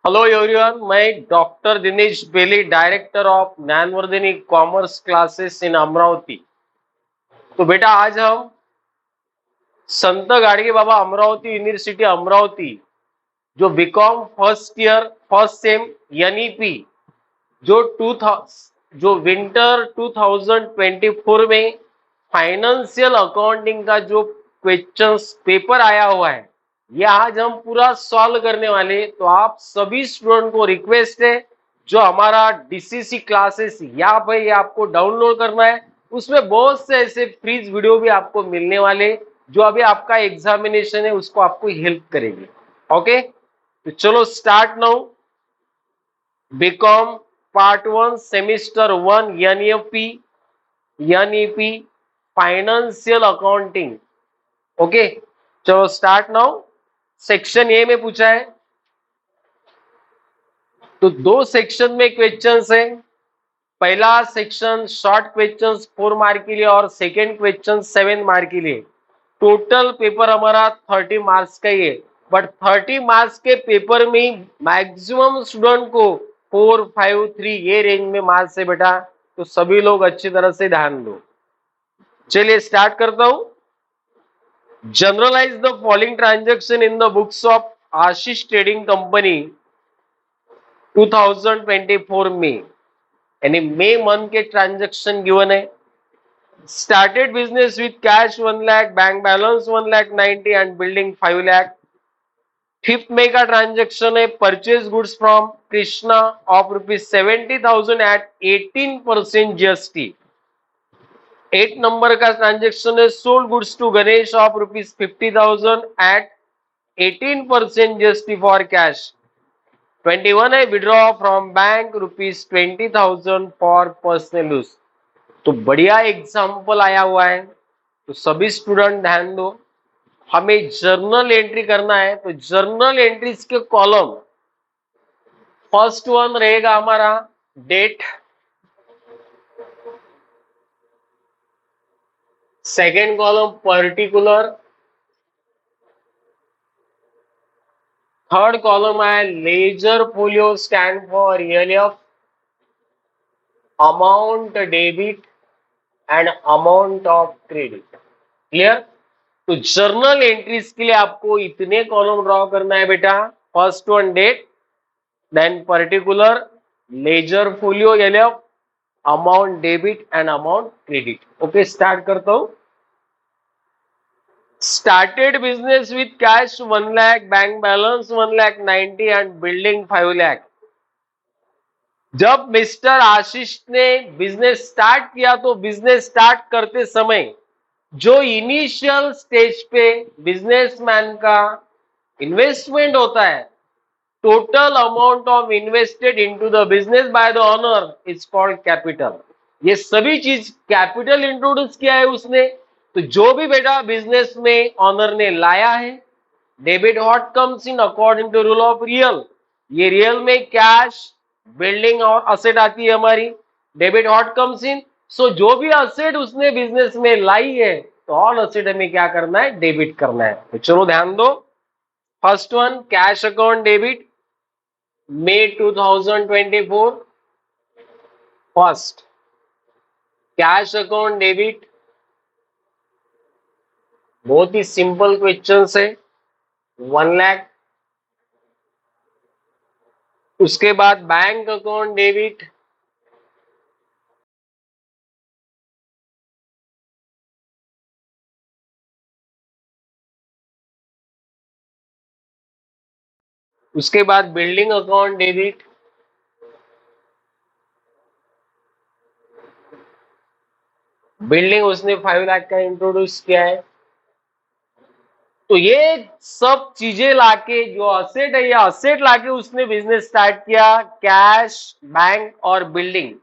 Hello everyone, मैं doctor Dinesh Beli, director of Gyanvardhini commerce classes in Amravati. तो बेटा आज हम संत गाडगे बाबा अमरावती यूनिवर्सिटी अमरावती जो BCom first year first sem NEP जो जो विंटर 2024 में फाइनेंशियल अकाउंटिंग का जो क्वेश्चंस पेपर आया हुआ है, ये आज हम पूरा सॉल्व करने वाले। तो आप सभी स्टूडेंट को रिक्वेस्ट है, जो हमारा डीसीसी क्लासेस यहाँ पे ये आपको डाउनलोड करना है। उसमें बहुत से ऐसे फ्रीज वीडियो भी आपको मिलने वाले, जो अभी आपका एग्जामिनेशन है उसको आपको हेल्प करेगी। ओके, तो चलो start now. BCom part 1 semester 1 NEP financial accounting. Okay, चलो स्टार्ट नाउ। सेक्शन ए में पूछा है, तो दो सेक्शन में क्वेश्चंस है। पहला सेक्शन शॉर्ट क्वेश्चंस 4 मार्क के लिए और सेकेंड क्वेश्चन 7 मार्क के लिए। टोटल पेपर हमारा 30 मार्क्स का ही है, बट 30 मार्क्स के पेपर में मैक्सिमम स्टूडेंट को 4, 5, 3 ये रेंज में मार्क्स है बेटा। तो सभी लोग अच्छी तरह से ध्यान दो। चलिए स्टार्ट करता हूं। Journalise the following transaction in the books of Ashish trading company 2024 में, यानी मई मंथ के ट्रांजेक्शन गिवन है। Started business with cash 1 lakh, bank balance 1,90,000 and building 5 lakh. Fifth में का ट्रांजेक्शन है, purchase goods from Krishna of ₹70,000 at 18% GST. 8 number का ट्रांजेक्शन है, sold goods to Ganesh of ₹50,000 at 18% GST for cash. 21 है, withdraw from bank ₹20,000 for personal use. तो बढ़िया example आया हुआ है, तो सभी स्टूडेंट ध्यान दो। हमें जर्नल एंट्री करना है, तो जर्नल एंट्रीज के कॉलम फर्स्ट वन रहेगा हमारा date, second column particular, third column है ledger folio stand for LF, amount debit and amount of credit. Clear? तो जर्नल एंट्रीज के लिए आपको इतने कॉलम ड्रॉ करना है बेटा। First one date, then particular, ledger folio LF, amount debit and amount credit. Okay, start करता हूं। Started business with cash 1 lakh, bank balance 1,90,000 and building 5 lakh. जब मिस्टर आशीष ने बिजनेस स्टार्ट किया, तो बिजनेस स्टार्ट करते समय जो इनिशियल स्टेज पे बिजनेसमैन का इन्वेस्टमेंट होता है, total amount of invested into the business by the owner is called capital. ये सभी चीज कैपिटल इंट्रोड्यूस किया है उसने। तो जो भी बेटा बिजनेस में ऑनर ने लाया है, debit what comes in according to rule of real. ये रियल में कैश, बिल्डिंग और असेट आती है हमारी। Debit what comes in, so जो भी असेट उसने बिजनेस में लाई है, तो ऑल असेट हमें क्या करना है, डेबिट करना है। तो चलो ध्यान दो। First one cash account debit, May 2024, first cash account debit. बहुत ही सिंपल क्वेश्चन है, 1 लाख। उसके बाद बैंक अकाउंट डेबिट, उसके बाद बिल्डिंग अकाउंट डेबिट, बिल्डिंग उसने 5 लाख का इंट्रोड्यूस किया है। तो ये सब चीजें लाके जो असेट है, ये असेट लाके उसने बिजनेस स्टार्ट किया। कैश, बैंक और बिल्डिंग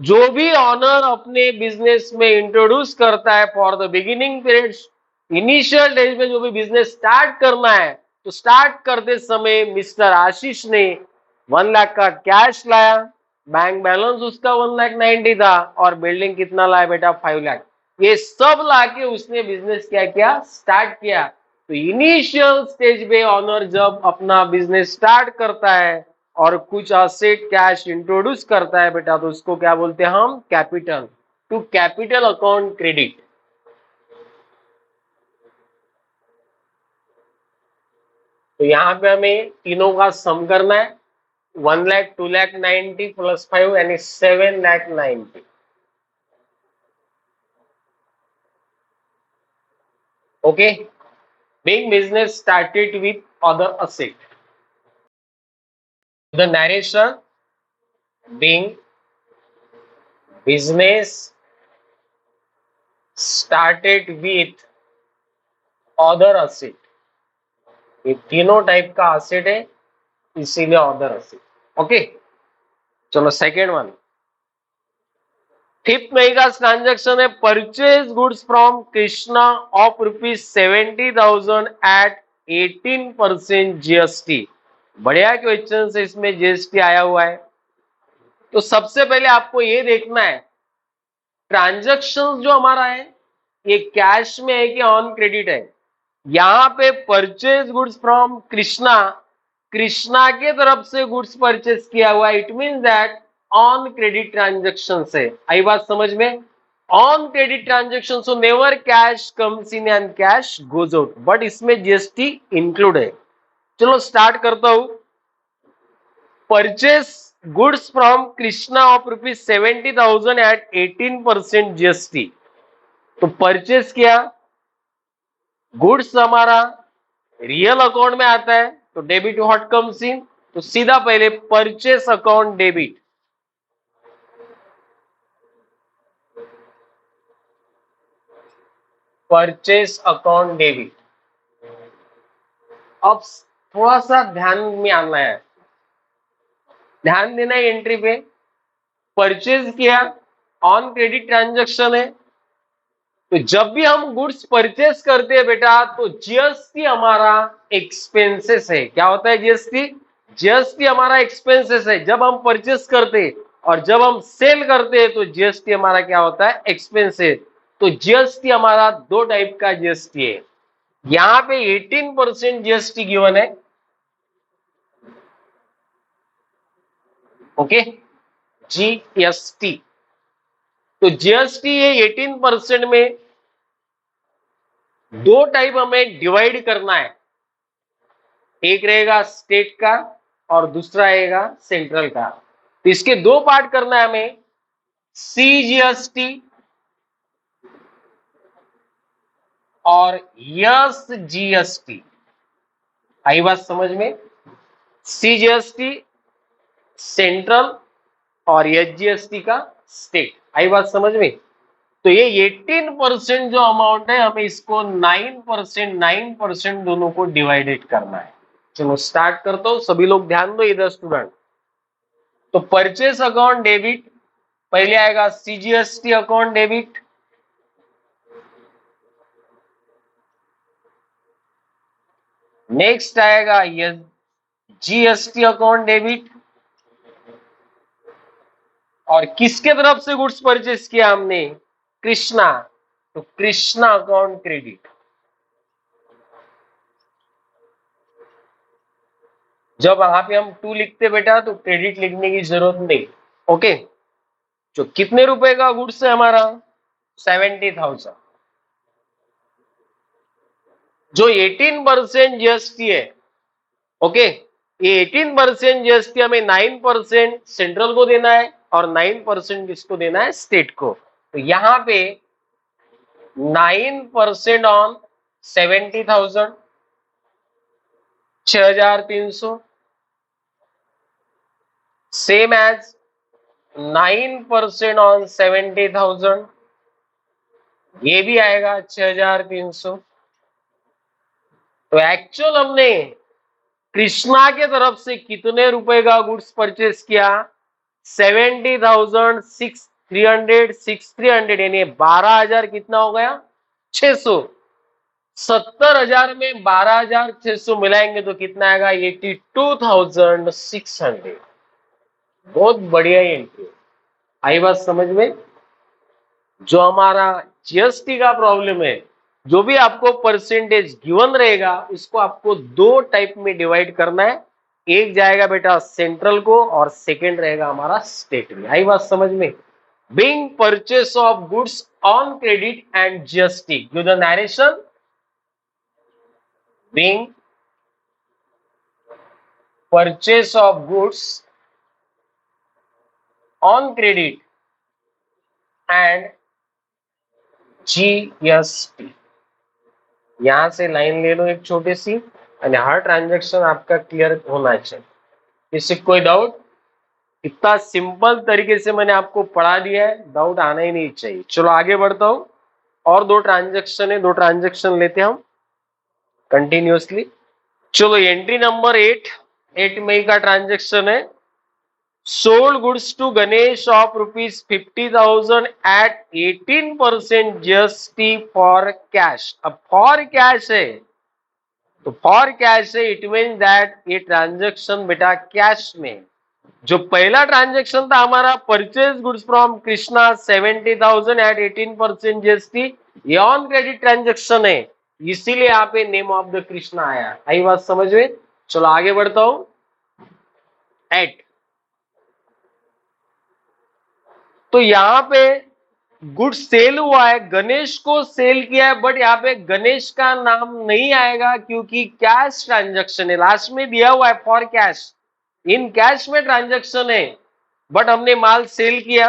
जो भी ऑनर अपने बिजनेस में इंट्रोड्यूस करता है for the beginning period, initial days में जो भी बिजनेस स्टार्ट करना है, तो स्टार्ट करते समय मिस्टर आशीष ने 1 लाख का कैश लाया, बैंक बैलेंस उसका 1,90,000 था, और बिल्डिंग कितना लाया बेटा, 5 लाख। ये सब लाके उसने बिजनेस क्या किया, स्टार्ट किया। तो इनिशियल स्टेज पे ऑनर जब अपना बिजनेस स्टार्ट करता है और कुछ असेट कैश इंट्रोड्यूस करता है बेटा, तो उसको क्या बोलते हैं हम? Capital. To capital account credit. तो यहां पे हमें तीनों का सम करना है। 1 लाख, 2 लाख 90 प्लस 5 यानी 7 lakh 90। Okay, being business started with other asset. The narration, being business started with other asset. ये तीनों टाइप का असेट है, इसीलिए अदर असेट। ओके, चलो सेकेंड वन। फिफ्थ मई का ट्रांजेक्शन है purchase goods from Krishna of ₹70,000 at 18% GST. बढ़िया क्वेश्चन है, इसमें जीएसटी आया हुआ है। तो सबसे पहले आपको ये देखना है ट्रांजेक्शन जो हमारा है ये कैश में है कि ऑन क्रेडिट है। यहां पे purchase goods from Krishna, Krishna के तरफ से गुड्स परचेज किया हुआ है, it mean that on credit transaction से। आई बात समझ में? On credit transaction, so never cash comes in and cash goes out, but इसमें जीएसटी इंक्लूड है। चलो स्टार्ट करता हूं। Purchase goods from Krishna of ₹70,000 at 18% GST. तो परचेज किया, गुड्स हमारा रियल अकाउंट में आता है, तो डेबिट व्हाट कम्स इन, तो सीधा पहले purchase account debit. Purchase account debit. अब थोड़ा सा ध्यान में आना है, ध्यान देना है एंट्री पे। परचेज किया, ऑन क्रेडिट ट्रांजैक्शन है, तो जब भी हम गुड्स परचेस करते हैं बेटा, तो जीएसटी हमारा एक्सपेंसेस है। क्या होता है जीएसटी? जीएसटी हमारा एक्सपेंसेस है जब हम परचेस करते हैं, और जब हम सेल करते हैं तो जीएसटी हमारा क्या होता है? एक्सपेंस है। तो जीएसटी हमारा दो टाइप का जीएसटी है। यहां पे 18% जीएसटी गिवन है। Okay, GST. तो जीएसटी ये 18% में दो टाइप हमें डिवाइड करना है। एक रहेगा स्टेट का और दूसरा रहेगा सेंट्रल का। तो इसके दो पार्ट करना है हमें, सीजीएसटी और यस जीएसटी। आई बात समझ में? सीजीएसटी सेंट्रल और एचजीएसटी का स्टेट। आई बात समझ में? तो ये 18% जो अमाउंट है, हमें इसको 9% दोनों को डिवाइडेड करना है। चलो स्टार्ट करता हूं, सभी लोग ध्यान दो इधर स्टूडेंट। तो परचेस अकाउंट डेबिट पहले आएगा, सीजीएसटी अकाउंट डेबिट, नेक्स्ट आएगा ये जीएसटी अकाउंट डेबिट, और किसके तरफ से गुड्स परचेस किया हमने? कृष्णा, तो कृष्णा अकाउंट क्रेडिट। जब वहां पे हम 2 लिखते बेटा, तो क्रेडिट लिखने की जरूरत नहीं। ओके, जो कितने रुपए का गुड्स है हमारा? 70,000। जो 18% जीएसटी है, ओके, ये 18% जीएसटी हमें 9% सेंट्रल को देना है और 9% किसको देना है? स्टेट को। तो यहां पे 9% ऑन 70,000, 6,300, सेम एज 9% ऑन 70,000, ये भी आएगा 6,300। तो एक्चुअल हमने कृष्णा के तरफ से कितने रुपए का गुड्स परचेस किया? 70,000, 6,300 यानी 12,000 कितना हो गया? 600। 70,000 में 12,600 मिलाएंगे तो कितना आएगा? 82,600। बहुत बढ़िया एंट्री। आई बात समझ में? जो हमारा जीएसटी का प्रॉब्लम है, जो भी आपको परसेंटेज गिवन रहेगा उसको आपको दो टाइप में डिवाइड करना है। एक जाएगा बेटा सेंट्रल को और सेकंड रहेगा हमारा स्टेट में। आई बात समझ में? Being purchase of goods on credit and GST, give the narration. Being purchase of goods on credit and GST. यहां से लाइन ले लो एक छोटी सी, और हर ट्रांजेक्शन आपका क्लियर होना चाहिए। इससे कोई डाउट? इतना सिंपल तरीके से मैंने आपको पढ़ा दिया है, डाउट आना ही नहीं चाहिए। चलो आगे बढ़ता हूं, और दो ट्रांजेक्शन है, दो ट्रांजेक्शन लेते हैं हम कंटिन्यूअसली। चलो एंट्री नंबर 8 मई का ट्रांजेक्शन है। Sold goods to Ganesh of ₹50,000 at 18% GST for cash. अब फॉर कैश है, तो फॉर कैश है, इट मीन दैट ये ट्रांजेक्शन बेटा कैश में। जो पहला ट्रांजेक्शन था हमारा purchase goods from Krishna 70,000 at 18% GST, ये ऑन क्रेडिट ट्रांजेक्शन है, इसीलिए यहाँ पे नेम ऑफ द कृष्णा आया। आई बात समझ में? चलो आगे बढ़ता हूं। एट, तो यहाँ पे गुड सेल हुआ है, गणेश को सेल किया है, बट यहाँ पे गणेश का नाम नहीं आएगा क्योंकि कैश ट्रांजेक्शन है। लास्ट में दिया हुआ है फॉर कैश, इन कैश में ट्रांजेक्शन है, बट हमने माल सेल किया।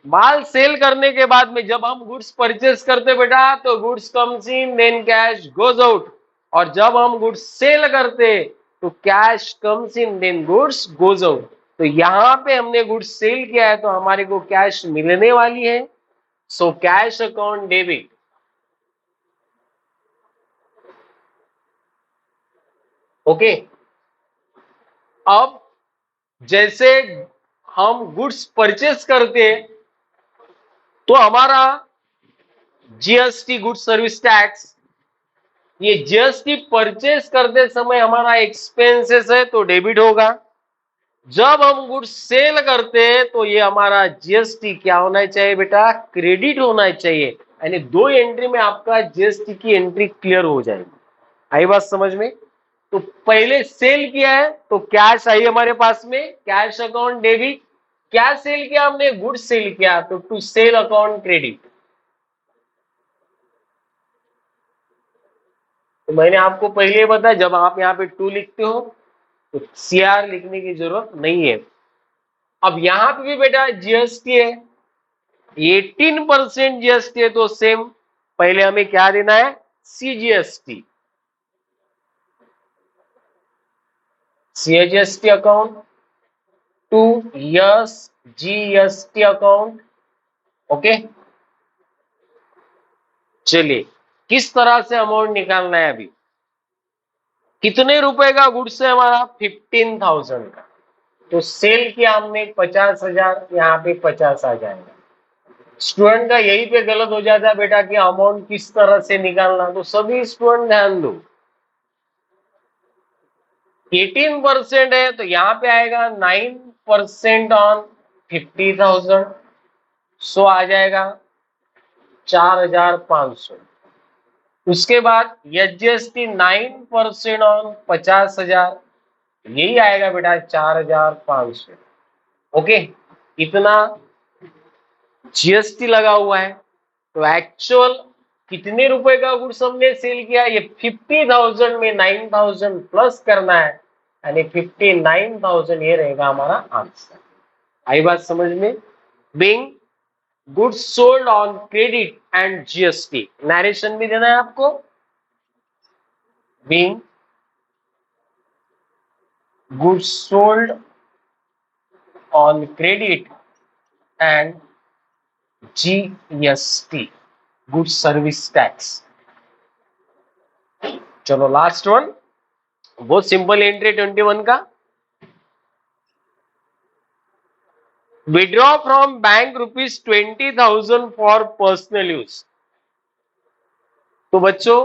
माल सेल करने के बाद में जब हम गुड्स परचेस करते बेटा, तो goods comes in then cash goes out, और जब हम गुड्स सेल करते तो cash comes in then goods goes out. तो यहां पे हमने गुड्स सेल किया है तो हमारे को कैश मिलने वाली है, so cash account debit. Okay, अब जैसे हम गुड्स परचेस करते तो हमारा जीएसटी गुड सर्विस टैक्स, ये जीएसटी परचेस करते समय हमारा एक्सपेंसेस है तो डेबिट होगा। जब हम गुड्स सेल करते हैं तो ये हमारा जीएसटी क्या होना चाहिए बेटा? क्रेडिट होना चाहिए। यानी दो एंट्री में आपका जीएसटी की एंट्री क्लियर हो जाएगी। आई बात समझ में? तो पहले सेल किया है तो कैश आई हमारे पास में, कैश अकाउंट डेबिट। क्या सेल किया हमने? गुड्स सेल किया, तो टू सेल अकाउंट क्रेडिट। तो मैंने आपको पहले बताया जब आप यहाँ पे टू लिखते हो तो सीआर लिखने की जरूरत नहीं है। अब यहां पे भी बेटा जीएसटी है, 18% जीएसटी है, तो सेम पहले हमें क्या देना है? CGST, CGST account to S GST account. Okay, चलिए किस तरह से अमाउंट निकालना है? अभी कितने रुपए का गुड्स है हमारा? 15,000 का, तो सेल किया हमने 50,000, यहाँ पे 50 आ जाएगा। स्टूडेंट का यही पे गलत हो जाता है बेटा कि अमाउंट किस तरह से निकालना, तो सभी स्टूडेंट ध्यान दो। 18% है तो यहाँ पे आएगा 9% ऑन 50,000, सो आ जाएगा 4,500। उसके बाद एसजीएसटी 9% ऑन 50,000, यही आएगा बेटा 4,500। ओके, इतना जीएसटी लगा हुआ है। तो एक्चुअल कितने रुपए का गुड्स हमने सेल किया? ये 50,000 में 9,000 प्लस करना है, यानी 59,000 ये रहेगा हमारा आंसर। आई बात समझ में? Being goods sold on credit and GST, narration भी देना है आपको। Being goods sold on credit and GST, good service tax. चलो लास्ट वन, बहुत सिंपल एंट्री 21 का। Withdraw from bank ₹20,000 for personal use. तो बच्चों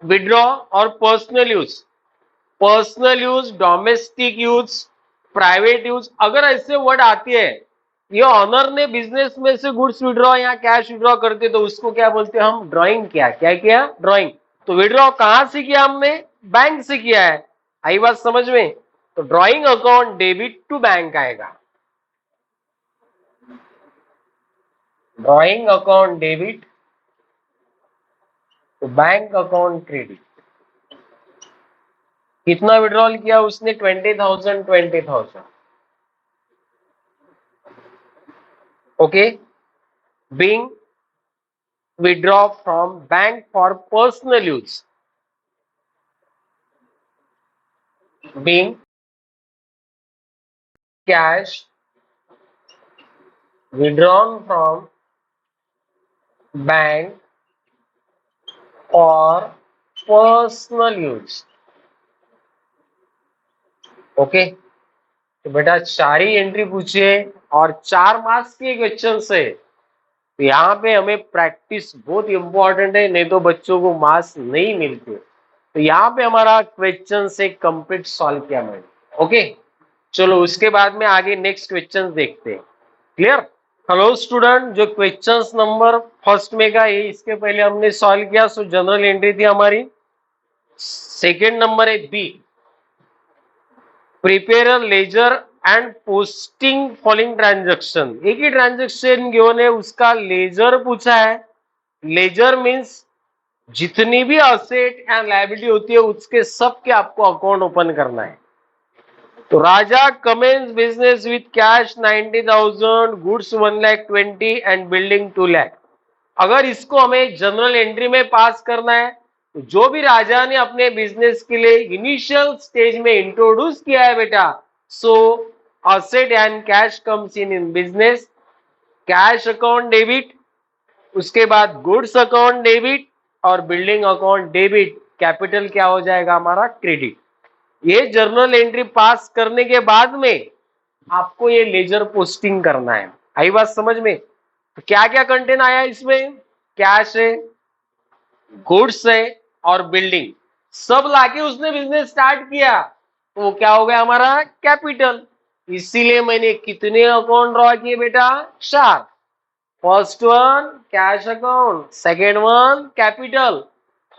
विड्रॉ और personal use, domestic use, private use, अगर ऐसे वर्ड आती है ये ऑनर ने बिजनेस में से गुड्स विड्रॉ या कैश विड्रॉ करते तो उसको क्या बोलते हैं हम? ड्राइंग किया। क्या किया? ड्राइंग। तो विड्रॉ कहां से किया हमने? बैंक से किया है। आई बात समझ में? तो drawing account debit to bank आएगा, ड्राइंग अकाउंट डेबिट तो बैंक अकाउंट क्रेडिट। कितना विड्रॉल किया उसने? 20,000 20,000। Okay, being withdraw from bank for personal use, being cash withdrawn from bank for personal use। Okay, तो बेटा 4 ही एंट्री पूछिए और 4 मार्क्स के क्वेश्चन से। तो यहाँ पे हमें प्रैक्टिस बहुत इंपॉर्टेंट है, नहीं तो बच्चों को मार्क्स नहीं मिलते। तो यहाँ पे हमारा क्वेश्चन से कंप्लीट सॉल्व किया मैंने। ओके, चलो उसके बाद में आगे नेक्स्ट क्वेश्चन देखते हैं। क्लियर? हेलो स्टूडेंट, जो क्वेश्चंस नंबर फर्स्ट में का है इसके पहले हमने सॉल्व किया, सो जनरल एंट्री थी हमारी। सेकेंड नंबर है B, prepare ledger and posting following transaction. एक ही ट्रांजेक्शन गिवन है, उसका लेजर पूछा है। लेजर मीन्स जितनी भी असेट एंड लायबिलिटी होती है उसके सब के आपको अकाउंट ओपन करना है। तो Raja commences business with cash 90,000, goods 1,20,000 and building 2 lakh. अगर इसको हमें जनरल एंट्री में पास करना है तो जो भी राजा ने अपने बिजनेस के लिए इनिशियल स्टेज में इंट्रोड्यूस किया है बेटा, so asset and cash comes in business. Cash account debit, उसके बाद गुड्स अकाउंट डेबिट और बिल्डिंग अकाउंट डेबिट। कैपिटल क्या हो जाएगा हमारा? क्रेडिट। ये जर्नल एंट्री पास करने के बाद में आपको ये लेजर पोस्टिंग करना है। आई बात समझ में? तो क्या क्या कंटेंट आया इसमें? कैश है, गुड्स है और बिल्डिंग, सब लाके उसने बिजनेस स्टार्ट किया तो वो क्या हो गया हमारा? कैपिटल। इसीलिए मैंने कितने अकाउंट ड्रॉ किए बेटा? 4। First one cash account, second one capital,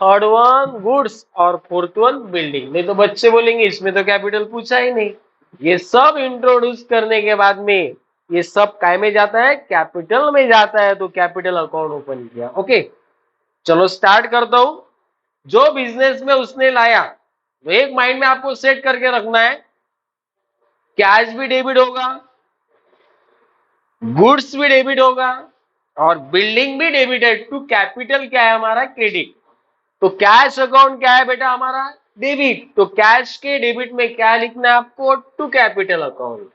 third one goods और फोर्थ वन बिल्डिंग। नहीं तो बच्चे बोलेंगे इसमें तो कैपिटल पूछा ही नहीं। ये सब इंट्रोड्यूस करने के बाद में ये सब काय में जाता है? कैपिटल में जाता है। तो कैपिटल अकाउंट ओपन किया। ओके, चलो स्टार्ट करता हूं। जो बिजनेस में उसने लाया तो एक माइंड में आपको सेट करके रखना है, कैश भी डेबिट होगा, गुड्स भी डेबिट होगा और बिल्डिंग भी डेबिट है। टू कैपिटल क्या है हमारा? क्रेडिट। तो कैश अकाउंट क्या है बेटा हमारा? डेबिट। तो कैश के डेबिट में क्या लिखना है आपको? To capital account.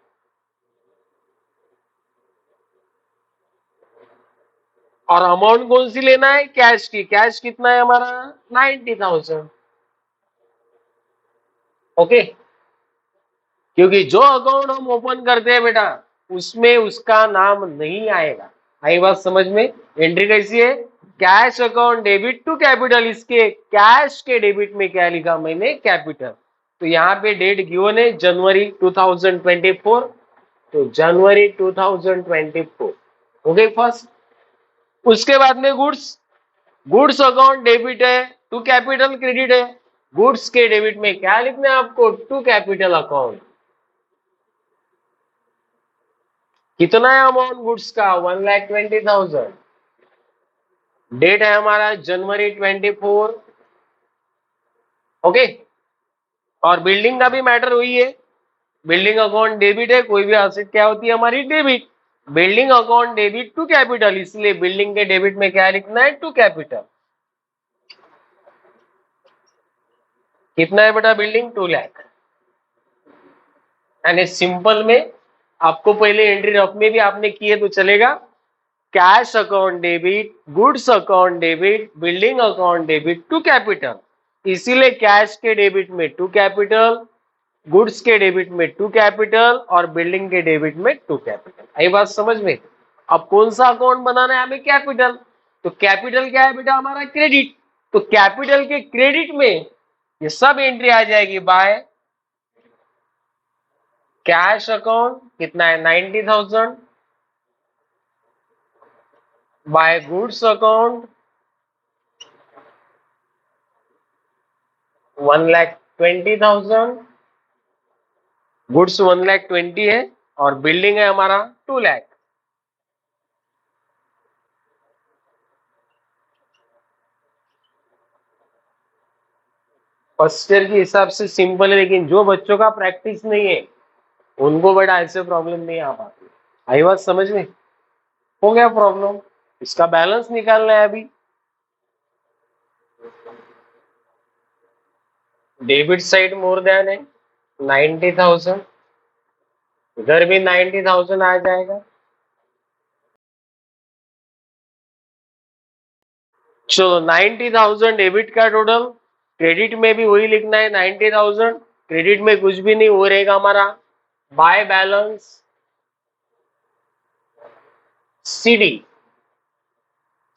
और अमाउंट कौन सी लेना है? कैश की। कैश कितना है हमारा? 90,000। ओके, क्योंकि जो अकाउंट हम ओपन करते हैं बेटा उसमें उसका नाम नहीं आएगा। आई बात समझ में? एंट्री कैसी है? Cash account debit to capital. इसके कैश के डेबिट में क्या लिखा मैंने? कैपिटल। तो यहाँ पे डेट गिवन है जनवरी 2024, तो जनवरी 2024। Okay first. उसके बाद में गुड्स, गुड्स अकाउंट डेबिट है टू कैपिटल क्रेडिट है। गुड्स के डेबिट में क्या लिखना है आपको? To capital account. कितना है अमाउंट गुड्स का? 1,20,000। डेट है हमारा जनवरी 24। ओके, और बिल्डिंग का भी मैटर हुई है। बिल्डिंग अकाउंट डेबिट है, कोई भी असेट क्या होती है हमारी? Debit. Building account debit to capital, इसलिए बिल्डिंग के डेबिट में क्या लिखना है? To capital. कितना है बेटा बिल्डिंग? 2 लाख। यानी सिंपल में आपको पहले एंट्री रफ में भी आपने किए तो चलेगा। Cash account debit, goods account debit, building account debit to capital. इसीलिए कैश के डेबिट में टू कैपिटल, गुड्स के डेबिट में टू कैपिटल और बिल्डिंग के डेबिट में टू कैपिटल। आई बात समझ में? अब कौन सा अकाउंट बनाना है हमें? कैपिटल। तो कैपिटल क्या है बेटा हमारा? क्रेडिट। तो कैपिटल के क्रेडिट में ये सब एंट्री आ जाएगी बाय कैश अकाउंट। कितना है? 90,000। बाय गुड्स अकाउंट 1,20,000, गुड्स 1,20,000 है और बिल्डिंग है हमारा 2,00,000। फर्स्ट ईयर के हिसाब से सिंपल है, लेकिन जो बच्चों का प्रैक्टिस नहीं है उनको बड़ा ऐसे प्रॉब्लम नहीं आ पाती। आई बात समझ में? हो गया प्रॉब्लम। इसका बैलेंस निकालना है अभी। डेबिट साइड मोर देन है 90,000, इधर भी 90,000 आ जाएगा। चलो 90,000 डेबिट का टोटल, क्रेडिट में भी वही लिखना है 90,000, क्रेडिट में कुछ भी नहीं, वो रहेगा हमारा by balance CD.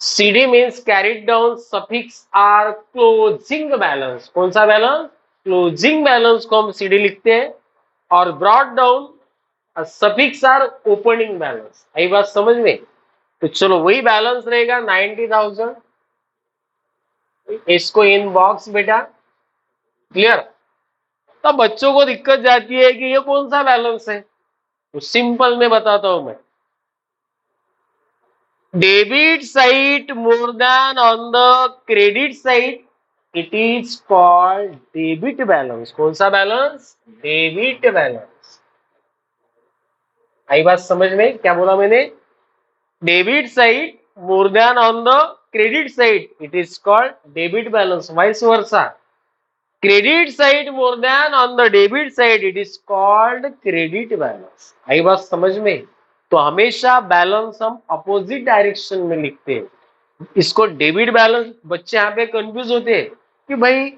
CD means carried down suffix or closing balance. कौन सा बैलेंस? क्लोजिंग बैलेंस को हम सीडी लिखते हैं, और brought down suffix are opening balance. आई बात समझ में? तो चलो वही बैलेंस रहेगा 90,000, इसको इन बॉक्स बेटा। क्लियर? तब बच्चों को दिक्कत जाती है कि ये कौन सा बैलेंस है, तो सिंपल में बताता हूं मैं। Debit side more than on the credit side, it is called debit balance. कौन सा बैलेंस? Debit balance. आई बात समझ में? क्या बोला मैंने? Debit side more than on the credit side, it is called debit balance. Vice versa, credit side more than on the debit side, it is called credit balance. आई बात समझ में? तो हमेशा बैलेंस हम अपोजिट डायरेक्शन में लिखते हैं। इसको डेबिट बैलेंस, बच्चे यहाँ पे कंफ्यूज होते हैं कि भाई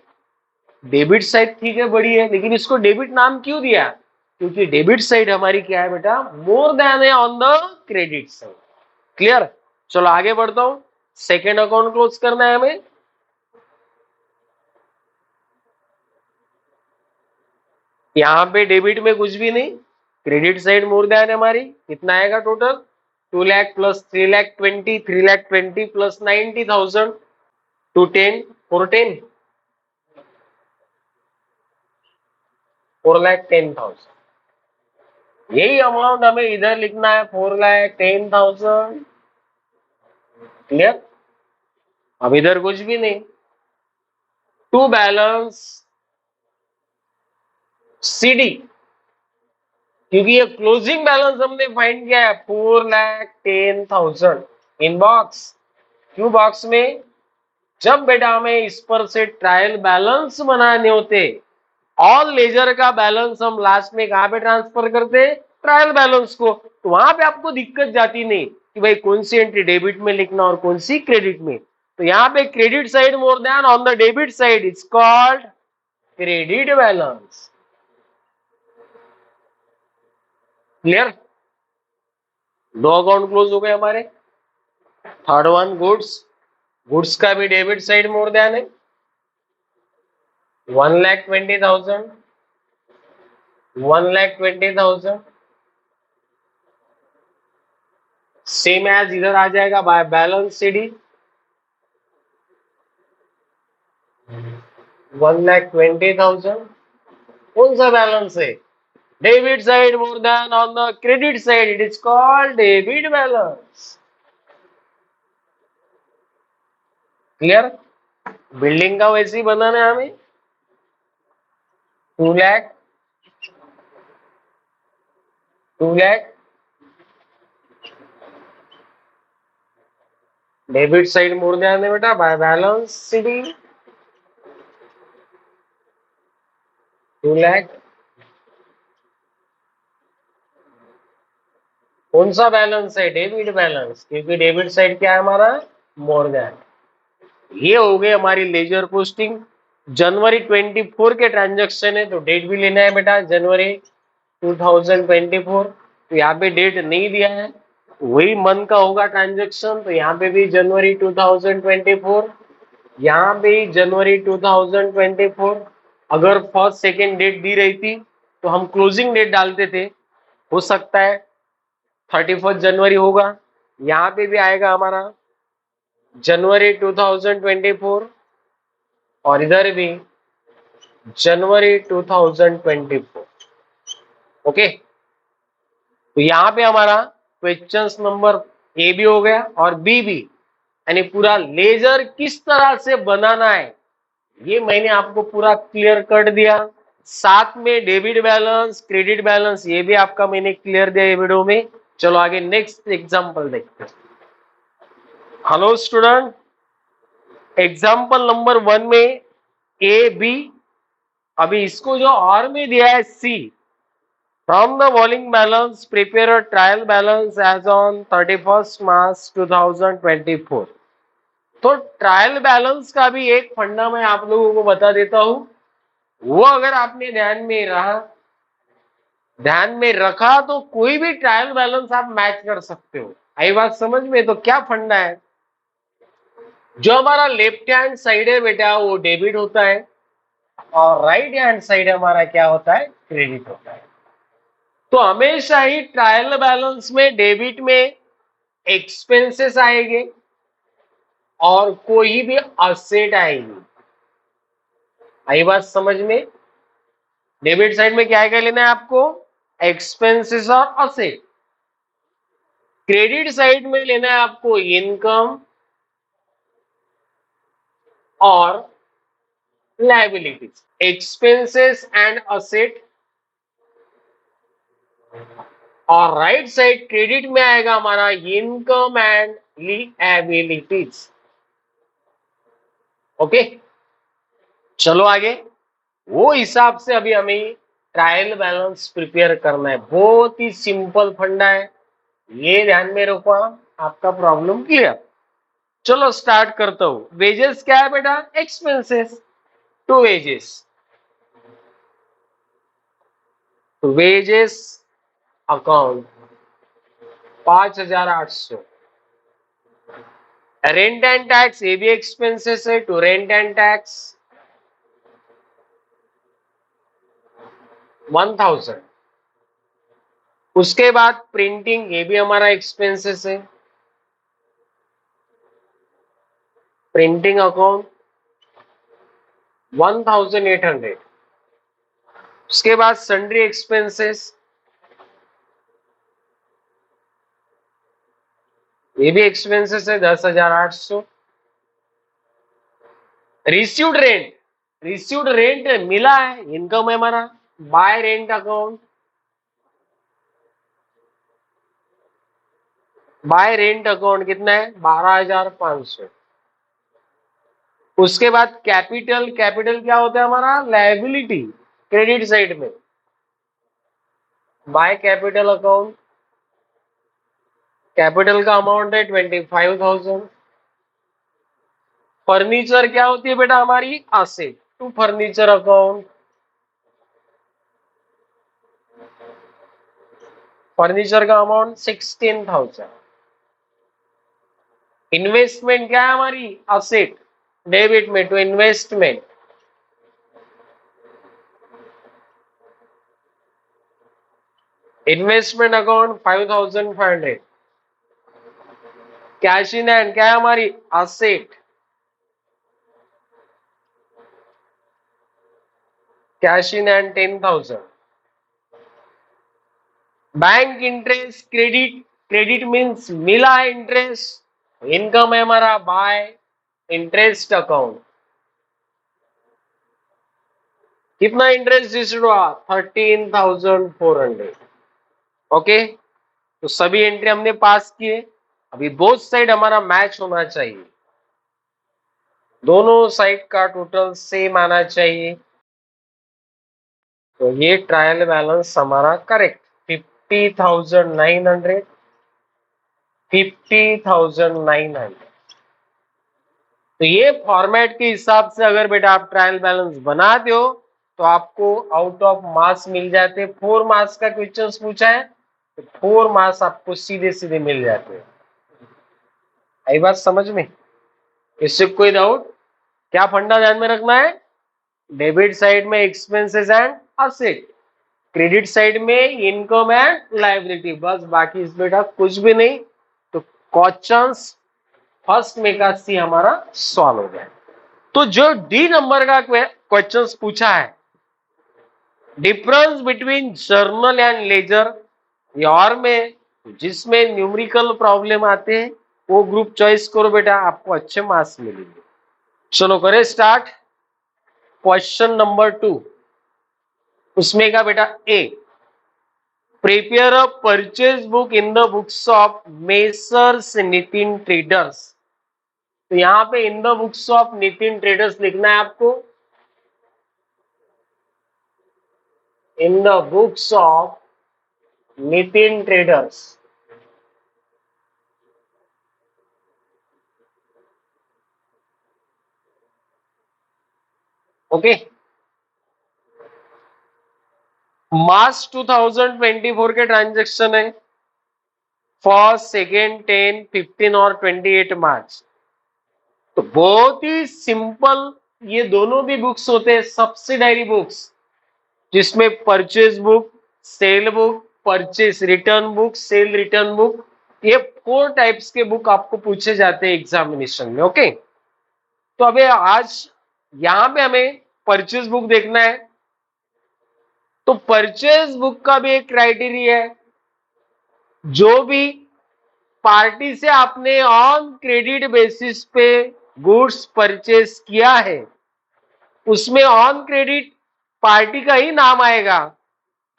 डेबिट साइड ठीक है बड़ी है, लेकिन इसको डेबिट नाम क्यों दिया? क्योंकि डेबिट साइड हमारी क्या है बेटा? मोर देन है on the credit side. Clear? चलो आगे बढ़ता हूं। सेकेंड अकाउंट क्लोज करना है हमें। यहां पे डेबिट में कुछ भी नहीं, क्रेडिट साइड मोर देन है हमारी। कितना आएगा टोटल? 2,00,000 plus 3,20,000, 3,20,000 plus 90,000, 210, 410, 4,10,000। यही अमाउंट हमें इधर लिखना है 4,10,000। क्लियर? अब इधर कुछ भी नहीं, टू बैलेंस सीडी, क्योंकि ये क्लोजिंग बैलेंस हमने फाइंड किया है 4,10,000 इन बॉक्स। क्यों बॉक्स में? जब बेटा हमें इस पर से ट्रायल बैलेंस बनाने होते, ऑल लेजर का बैलेंस हम लास्ट में कहां पे ट्रांसफर करते? ट्रायल बैलेंस को। तो वहां पे आपको दिक्कत जाती नहीं कि भाई कौन सी एंट्री डेबिट में लिखना और कौन सी क्रेडिट में। तो यहाँ पे credit side more than on the debit side, it's called credit balance. Clear? दो अकाउंट क्लोज हो गए हमारे। थर्ड वन गुड्स, गुड्स का भी डेबिट साइड मोर देन है 1,20,000, 1,20,000, सेम एज इधर आ जाएगा बाय बैलेंस सीडी 1,20,000। कौन सा बैलेंस है? Debit side more than on the credit side, it is called debit balance. Clear? Building का वैसे ही बनाना है हमें 2,00,000, 2,00,000, डेबिट साइड मोर देन है बेटा बाय बैलेंस सीडी 2,00,000। कौन सा बैलेंस है? डेबिट बैलेंस, क्योंकि डेबिट साइड क्या है हमारा? More than. ये हो गई हमारी लेजर पोस्टिंग। जनवरी 24 के ट्रांजेक्शन है, तो डेट भी लेना है बेटा जनवरी 2024। तो यहाँ पे डेट नहीं दिया है, वही मंथ का होगा ट्रांजेक्शन। तो यहाँ पे भी जनवरी 2024, यहाँ पे जनवरी 2024। अगर फर्स्ट सेकेंड डेट दी रही थी तो हम क्लोजिंग डेट डालते थे, हो सकता है 31 जनवरी होगा। यहाँ पे भी आएगा हमारा जनवरी 2024 और इधर भी जनवरी 2024। ओके, तो यहां पे हमारा क्वेश्चन नंबर ए भी हो गया और बी भी, यानी पूरा लेजर किस तरह से बनाना है ये मैंने आपको पूरा क्लियर कर दिया। साथ में डेबिट बैलेंस, क्रेडिट बैलेंस, ये भी आपका मैंने क्लियर दिया ये वीडियो में। चलो आगे नेक्स्ट एग्जांपल देखते हैं। हेलो स्टूडेंट, एग्जांपल नंबर 1 में ए बी, अभी इसको जो और में दिया है C, from the following balance prepare a trial balance as on 31 March 2024। तो ट्रायल बैलेंस का भी एक फंडा मैं आप लोगों को बता देता हूं, वो अगर आपने ध्यान में रखा तो कोई भी ट्रायल बैलेंस आप मैच कर सकते हो। आई बात समझ में? तो क्या फंडा है, जो हमारा लेफ्ट हैंड साइड है बेटा वो डेबिट होता है और राइट हैंड साइड हमारा क्या होता है, क्रेडिट होता है। तो हमेशा ही ट्रायल बैलेंस में डेबिट में एक्सपेंसेस आएंगे और कोई भी असेट आएगी। आई बात समझ में? डेबिट साइड में क्या क्या लेना है आपको, एक्सपेंसेस और असेट। क्रेडिट साइड में लेना है आपको इनकम और लायबिलिटीज। एक्सपेंसेस एंड असेट, और राइट साइड क्रेडिट में आएगा हमारा इनकम एंड लायबिलिटीज। ओके, चलो आगे। वो हिसाब से अभी हमें ट्रायल बैलेंस प्रिपेयर करना है। बहुत ही सिंपल फंडा है, ये ध्यान में रखो, आपका प्रॉब्लम क्लियर। चलो स्टार्ट करता हूं। वेजेस क्या है बेटा, expenses to wages. Wages account 5800। Rent and tax, ये भी एक्सपेंसेस है, टू रेंट एंड टैक्स 1000। उसके बाद प्रिंटिंग, ये भी हमारा एक्सपेंसेस है, प्रिंटिंग अकाउंट 1800। उसके बाद सन्ड्री एक्सपेंसेस, ये भी एक्सपेंसेस है 10,800। रिसीव्ड रेंट, रिसीव्ड रेंट मिला है, इनकम है हमारा, bye rent account, bye rent account कितना है 12,500। उसके बाद कैपिटल, कैपिटल क्या होता है हमारा, लायबिलिटी, क्रेडिट साइड में, बाय कैपिटल अकाउंट, कैपिटल का अमाउंट है 25,000। फर्नीचर क्या होती है बेटा हमारी, asset, to furniture account, furniture का अमाउंट 16,000। इन्वेस्टमेंट क्या है हमारी, असेट, डेबिट में to investment, investment account 5,500। Cash in hand क्या है हमारी, asset, cash in hand 10,000। Bank interest, credit, credit means मिला है इंटरेस्ट, इनकम है हमारा बाय इंटरेस्ट अकाउंट। कितना इंटरेस्ट रिसीव हुआ, 13,400। ओके, तो सभी एंट्री हमने पास किए। अभी बोथ साइड हमारा मैच होना चाहिए, दोनों साइड का टोटल सेम आना चाहिए। तो ये ट्रायल बैलेंस हमारा करेक्ट 50,900, 50,900। तो ये फॉर्मेट के हिसाब से अगर बेटा आप ट्रायल बैलेंस बनाते हो तो आपको आउट ऑफ मार्क्स मिल जाते। 4 मार्क्स का क्वेश्चन पूछा है तो 4 मार्क्स आपको सीधे सीधे मिल जाते हैं। आई बात समझ में? इससे कोई डाउट? क्या फंडा ध्यान में रखना है, डेबिट साइड में expenses and asset, credit side में इनकम एंड लायबिलिटी, बस, बाकी इस बेटा कुछ भी नहीं। तो क्वेश्चंस फर्स्ट में का सी हमारा सॉल्व हो गया। तो जो डी नंबर का क्वेश्चन पूछा है, difference between journal and ledger, और में जिसमें न्यूमेरिकल प्रॉब्लम आते हैं वो ग्रुप चॉइस करो बेटा, आपको अच्छे मार्क्स मिलेंगे। चलो करें स्टार्ट। क्वेश्चन नंबर 2, उसमें का बेटा A, prepare a purchase book in the books of messrs Nitin traders. तो यहां पे in the books of Nitin traders लिखना है आपको, in the books of Nitin traders. Okay, March 2024 के ट्रांजेक्शन है, फर्स्ट, सेकेंड, 10, 15 और 28 मार्च। तो बहुत ही सिंपल, ये दोनों भी बुक्स होते हैं सब्सिडायरी बुक्स, जिसमें purchase book, cell book, purchase return book, cell return book, ये 4 टाइप्स के बुक आपको पूछे जाते हैं एग्जामिनेशन में। ओके, तो अभी आज यहां पे हमें परचेज बुक देखना है। तो परचेज बुक का भी एक क्राइटेरिया है, जो भी पार्टी से आपने ऑन क्रेडिट बेसिस पे गुड्स परचेज किया है, उसमें ऑन क्रेडिट पार्टी का ही नाम आएगा।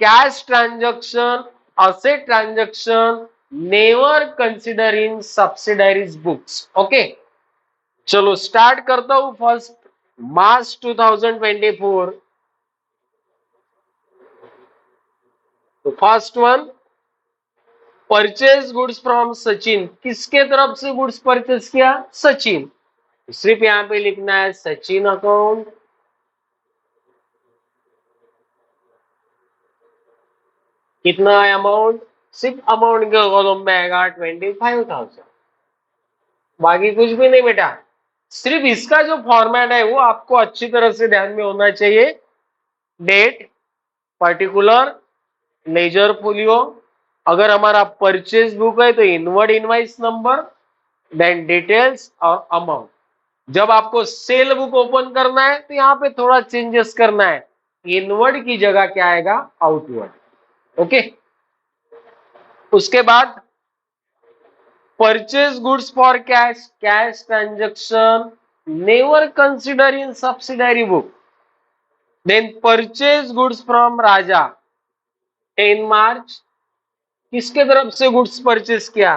Cash transaction, asset transaction never consider in subsidiaries books. Okay, चलो स्टार्ट करता हूं। First, March 2024। तो first one, purchase goods from Sachin. किसके तरफ से गुड्स परचेज किया? सचिन। सिर्फ यहां पे लिखना है सचिन अकाउंट, कितना अमाउंट, सिर्फ अमाउंट के कॉलम में आएगा 25,000, बाकी कुछ भी नहीं बेटा। सिर्फ इसका जो फॉर्मेट है वो आपको अच्छी तरह से ध्यान में होना चाहिए। डेट, पर्टिकुलर, लेजर फोलियो, अगर हमारा परचेज बुक है तो inward invoice number, then details और अमाउंट। जब आपको सेल बुक ओपन करना है तो यहाँ पे थोड़ा चेंजेस करना है, इनवर्ड की जगह क्या आएगा? आउटवर्ड। ओके, उसके बाद purchase goods for cash, cash transaction never consider in subsidiary book. Then purchase goods from Raja, 10 March, किसके तरफ से गुड्स परचेज किया?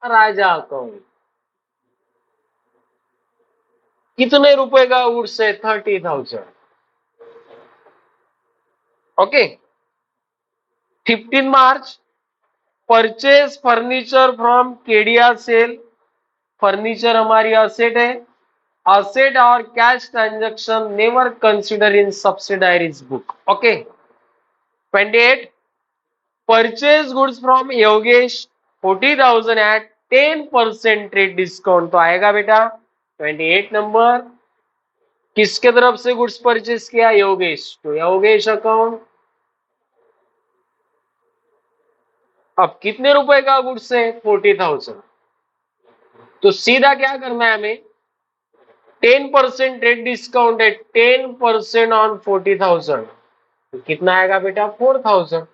राजा अकाउंट। कितने रुपए का गुड्स है? 30,000। Okay, 15 March, purchase furniture from Kedia sale, furniture हमारी असेट है, असेट और cash transaction never consider in subsidiaries book. Okay, 28, purchase goods from Yogesh 40,000 at 10% trade discount. तो आएगा बेटा 28 नंबर, किसके तरफ से गुड्स परचेज किया? योगेश। तो योगेश अकाउंट। अब कितने रुपए का गुड्स है? 40,000। तो सीधा क्या करना है हमें? 10% ट्रेड डिस्काउंट है, 10% ऑन 40,000, तो कितना आएगा बेटा? 4,000।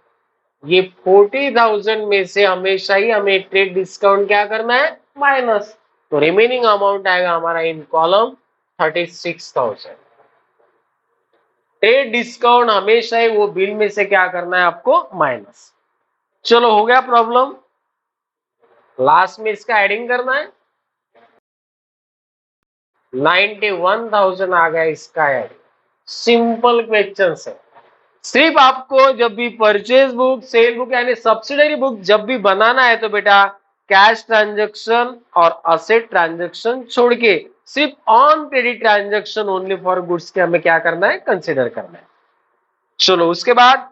ये 40,000 में से हमेशा ही हमें ट्रेड डिस्काउंट क्या करना है? माइनस। तो रिमेनिंग अमाउंट आएगा हमारा इन कॉलम 36,000। ट्रेड डिस्काउंट हमेशा ही वो बिल में से क्या करना है आपको? माइनस। चलो हो गया प्रॉब्लम। लास्ट में इसका एडिंग करना है, 91,000 आ गया इसका एड। सिंपल क्वेश्चन है। सिर्फ आपको जब भी परचेज बुक, सेल बुक यानी सब्सिडरी बुक जब भी बनाना है तो बेटा कैश ट्रांजैक्शन और असेट ट्रांजैक्शन छोड़ के सिर्फ on credit transaction only for goods के हमें क्या करना है? कंसिडर करना है। चलो उसके बाद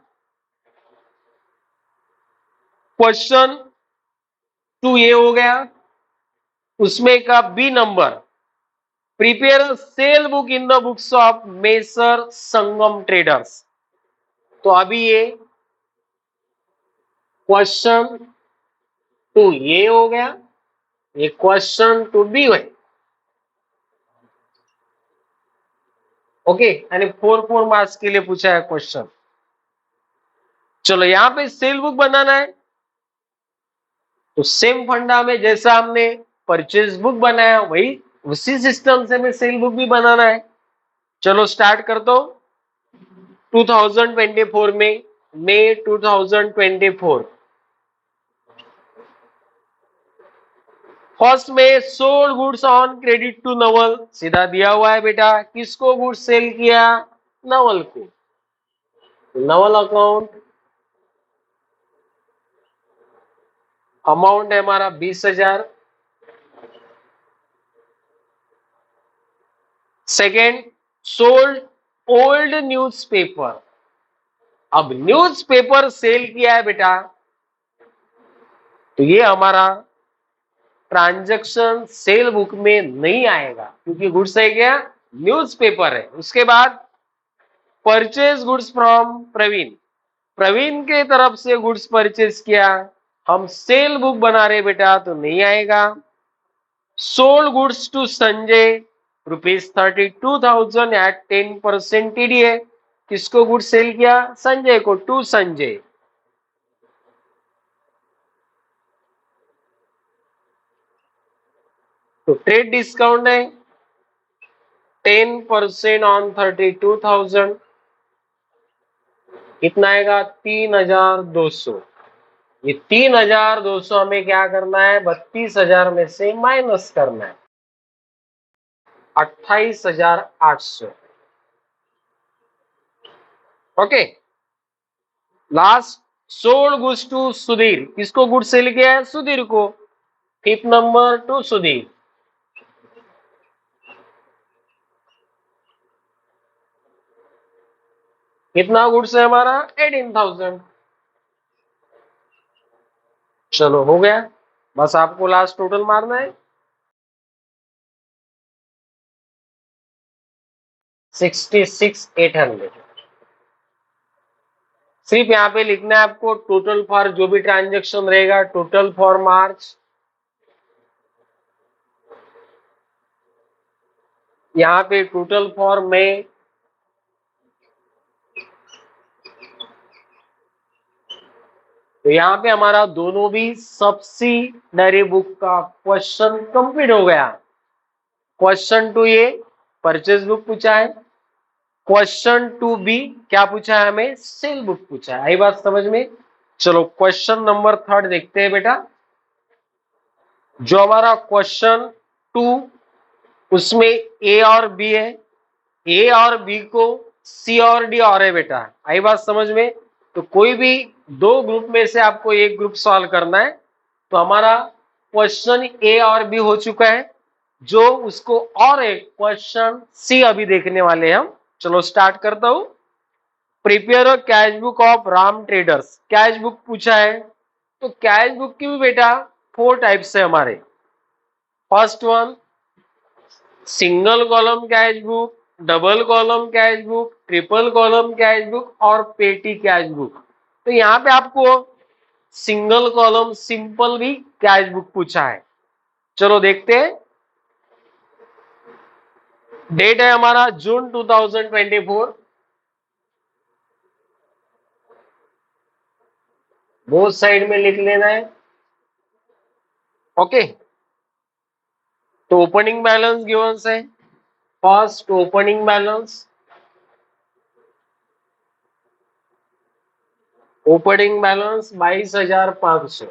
क्वेश्चन 2 ये हो गया। उसमें का B number, prepare a sale book in the books of Messrs Sangam traders. तो अभी ये क्वेश्चन 2 ये हो गया। ये क्वेश्चन टू बी है. ओके, यानी 4 मार्क्स के लिए पूछा है क्वेश्चन. चलो यहां पे सेल बुक बनाना है, तो सेम फंडा में जैसा हमने परचेज बुक बनाया वही उसी सिस्टम से हमें सेल बुक भी बनाना है. चलो स्टार्ट करता हूं. 2024 में मई 2024 फर्स्ट में sold goods on credit to Naval, सीधा दिया हुआ है बेटा. किसको गुड्स सेल किया? नवल को. नवल अकाउंट, अमाउंट है हमारा 20,000. Second, sold old newspaper. अब न्यूज़पेपर सेल किया है बेटा, तो ये हमारा ट्रांजैक्शन सेल बुक में नहीं आएगा क्योंकि गुड्स है क्या? न्यूज़पेपर है. उसके बाद purchase goods from Praveen. Praveen के तरफ से गुड्स परचेज किया, हम सेल बुक बना रहे बेटा, तो नहीं आएगा. Sold goods to Sanjay ₹32,000 at 10% TDA. किसको गुड्स सेल किया? संजय को. टू संजय. तो ट्रेड डिस्काउंट है 10% ऑन 32,000. कितना आएगा? 3,200. ये 3,200 हमें क्या करना है? 32,000 में से माइनस करना है. 28,800. Okay. Last, sold goods to Sudhir. किसको गुड्स सेल किया है? सुधीर को. Fifth number to Sudhir. कितना गुड्स है हमारा? 18,000. चलो हो गया. बस आपको लास्ट टोटल मारना है. 66,800. सिर्फ यहाँ पे लिखना है आपको टोटल फॉर जो भी ट्रांजेक्शन रहेगा, टोटल फॉर मार्च. यहाँ पे टोटल फॉर मई. तो यहाँ पे हमारा दोनों भी सब्सिडरी बुक का क्वेश्चन कंप्लीट हो गया. Question two A purchase book पूछा है, क्वेश्चन टू बी क्या पूछा है? हमें सेल बुक पूछा है. आई बात समझ में? चलो क्वेश्चन नंबर 3 देखते हैं बेटा. जो हमारा क्वेश्चन 2, उसमें ए और बी है. ए और बी को सी और डी और है बेटा. आई बात समझ में? तो कोई भी दो ग्रुप में से आपको एक ग्रुप सॉल्व करना है. तो हमारा क्वेश्चन ए और बी हो चुका है, जो उसको और एक क्वेश्चन सी अभी देखने वाले हैं हम. चलो स्टार्ट करता हूं. Prepare a cash book of Ram traders. Cash book पूछा है, तो कैश बुक की भी बेटा 4 टाइप्स है हमारे. First one, single column cash book, double column cash book, triple column cash book और पेटी कैश बुक. तो यहाँ पे आपको सिंगल कॉलम सिंपल भी कैश बुक पूछा है. चलो देखते हैं. डेट है हमारा जून 2024. बोथ साइड में लिख लेना है. ओके. तो ओपनिंग बैलेंस गिवन है. First opening balance, opening balance 22,500.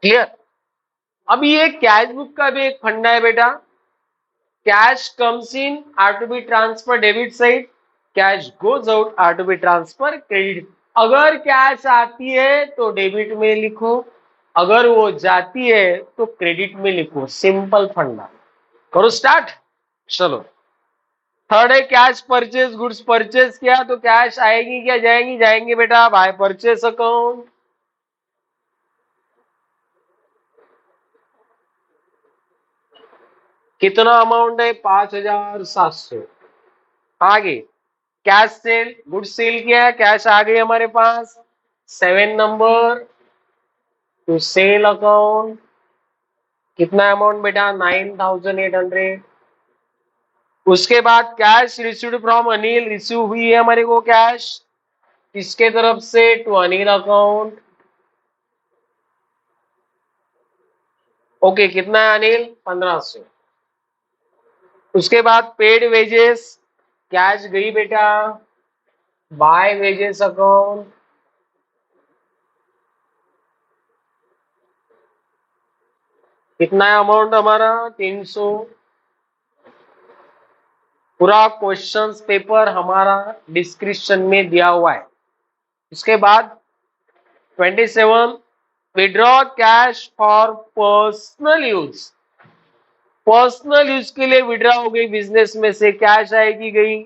Clear? अब ये कैश बुक का भी एक फंडा है बेटा. Cash comes in are to be transfer debit side, cash goes out are to be transfer credit. अगर कैश आती है तो डेबिट में लिखो, अगर वो जाती है तो क्रेडिट में लिखो. सिंपल फंडा. करो स्टार्ट. चलो. थर्ड है कैश परचेज. गुड्स परचेज किया तो कैश आएगी क्या जाएंगी? जाएंगे बेटा. By purchase account. कितना अमाउंट है? 5,700. आगे कैश सेल, गुड सेल किया है, कैश आ गई हमारे पास. 7 नंबर टू सेल अकाउंट. कितना अमाउंट बेटा 9800। उसके बाद cash received from Anil, receive हुई है हमारे को कैश किसके तरफ से, टू अनिल अकाउंट। ओके, कितना है अनिल, 1500। उसके बाद पेड वेजेस, कैश गई बेटा बाय वेजेस अकाउंट, कितना है अमाउंट हमारा 300। पूरा क्वेश्चंस पेपर हमारा डिस्क्रिप्शन में दिया हुआ है। इसके बाद 27 withdraw cash for personal use, personal use के लिए विड्रॉ हो गई, बिजनेस में से कैश आएगी गई,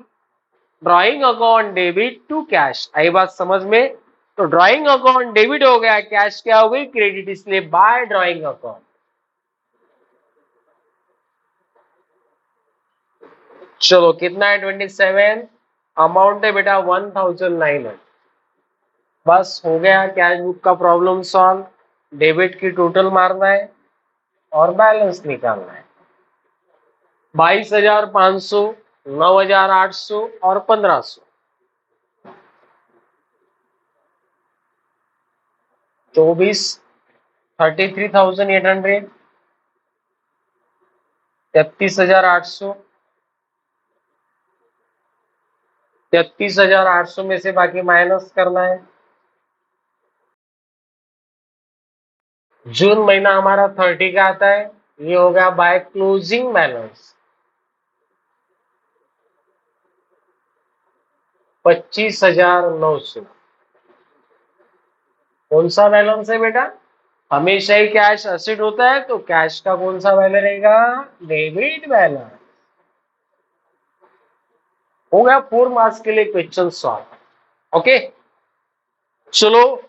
drawing account debit to cash. आई बात समझ में? तो ड्राइंग अकाउंट डेबिट हो गया, कैश क्या हो गई क्रेडिट, इसलिए बाय ड्राइंग अकाउंट। चलो कितना है 27, अमाउंट है बेटा 1900। बस हो गया कैश बुक का प्रॉब्लम सॉल्व। डेबिट की टोटल मारना है और बैलेंस निकालना है। 22,500, 9,800 और 1,500। 24, 33,800, 33,800, 33,800 में से बाकी माइनस करना है। जून महीना हमारा 30 का आता है, ये हो गया बाय क्लोजिंग बैलेंस 25,900। कौन सा बैलेंस है बेटा, हमेशा ही कैश असेट होता है, तो कैश का कौन सा बैलेंस रहेगा, डेबिट बैलेंस। हो गया 4 मार्क्स के लिए क्वेश्चन सॉल्व। ओके, चलो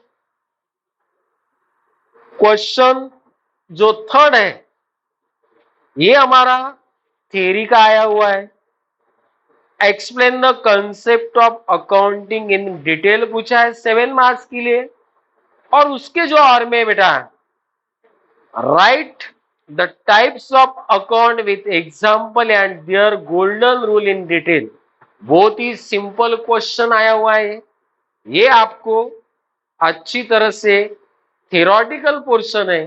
क्वेश्चन जो थर्ड है ये हमारा थियरी का आया हुआ है। Explain the concept of accounting in detail पूछा है 7 मार्क्स के लिए। और उसके जो और में बेटा write the types of account with example and their golden rule in detail. बहुत ही सिंपल क्वेश्चन आया हुआ है, ये आपको अच्छी तरह से थियोरेटिकल पोर्शन है,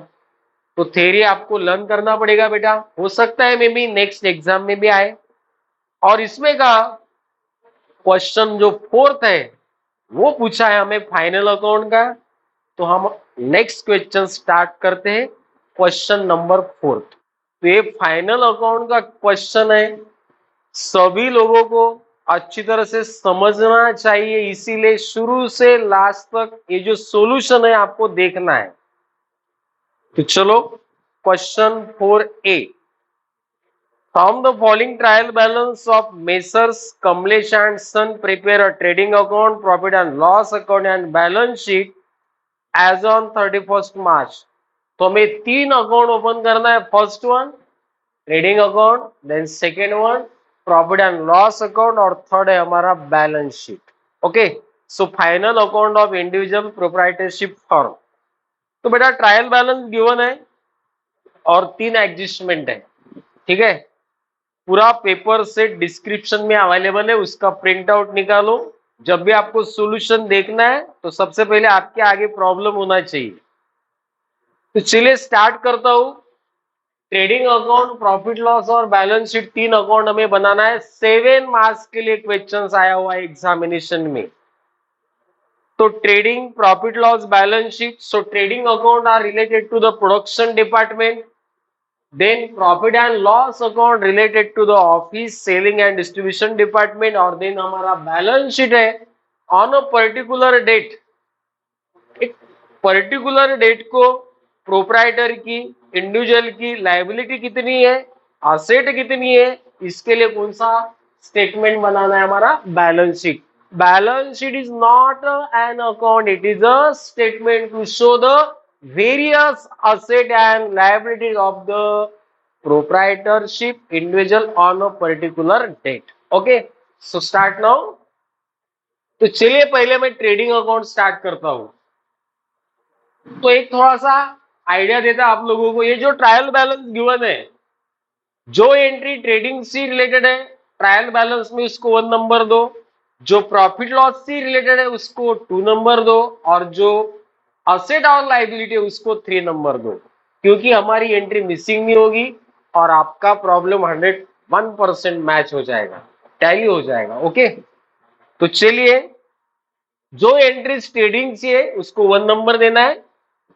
तो थ्योरी आपको लर्न करना पड़ेगा बेटा। हो सकता है मे बी नेक्स्ट एग्जाम में भी आए। और इसमें का क्वेश्चन जो फोर्थ है वो पूछा है हमें फाइनल अकाउंट का। तो हम नेक्स्ट क्वेश्चन स्टार्ट करते हैं, क्वेश्चन नंबर 4। तो ये फाइनल अकाउंट का क्वेश्चन है, सभी लोगों को अच्छी तरह से समझना चाहिए, इसीलिए शुरू से लास्ट तक ये जो सॉल्यूशन है आपको देखना है। तो चलो question 4A, from the following trial balance of Messrs Kamlesh and son prepare a trading account, profit and loss account and balance sheet as on 31 March. तो हमें 3 अकाउंट ओपन करना है, first one trading account, then second one profit and loss account और third है हमारा balance sheet. Okay, so final account of individual proprietorship firm. तो बेटा trial balance given है और 3 एडजस्टमेंट है, ठीक है। पूरा पेपर सेट डिस्क्रिप्शन में अवेलेबल है, उसका प्रिंट आउट निकालो। जब भी आपको सॉल्यूशन देखना है तो सबसे पहले आपके आगे प्रॉब्लम होना चाहिए। तो चलिए स्टार्ट करता हूं। ट्रेडिंग अकाउंट, प्रॉफिट लॉस और बैलेंस शीट 3 अकाउंट हमें बनाना है। 7 मार्क्स के लिए क्वेश्चंस आया हुआ है एग्जामिनेशन में। तो trading, profit loss, balance sheet. So trading account are related to the production department, then profit and loss account related to the office selling and distribution department, और then हमारा balance sheet है on a particular date. एक particular date को proprietor की, individual की liability कितनी है, asset कितनी है, इसके लिए कौन सा स्टेटमेंट बनाना है, हमारा balance sheet. Balance sheet is not an account, it is a statement to show the various asset and liabilities of the proprietorship individual on a particular date. Okay, so start now. तो चलिए पहले मैं trading account start करता हूं। तो एक थोड़ा सा आइडिया देता है आप लोगों को। ये जो ट्रायल बैलेंस गिवन है, जो एंट्री ट्रेडिंग से रिलेटेड है ट्रायल बैलेंस में उसको 1 नंबर दो, जो प्रॉफिट लॉस से रिलेटेड है उसको 2 नंबर दो, और जो असेट और लाइबिलिटी है उसको 3 नंबर दो, क्योंकि हमारी एंट्री मिसिंग नहीं होगी और आपका प्रॉब्लम 101% मैच हो जाएगा, टैली हो जाएगा। ओके, तो चलिए, जो एंट्रीज ट्रेडिंग से है उसको 1 नंबर देना है,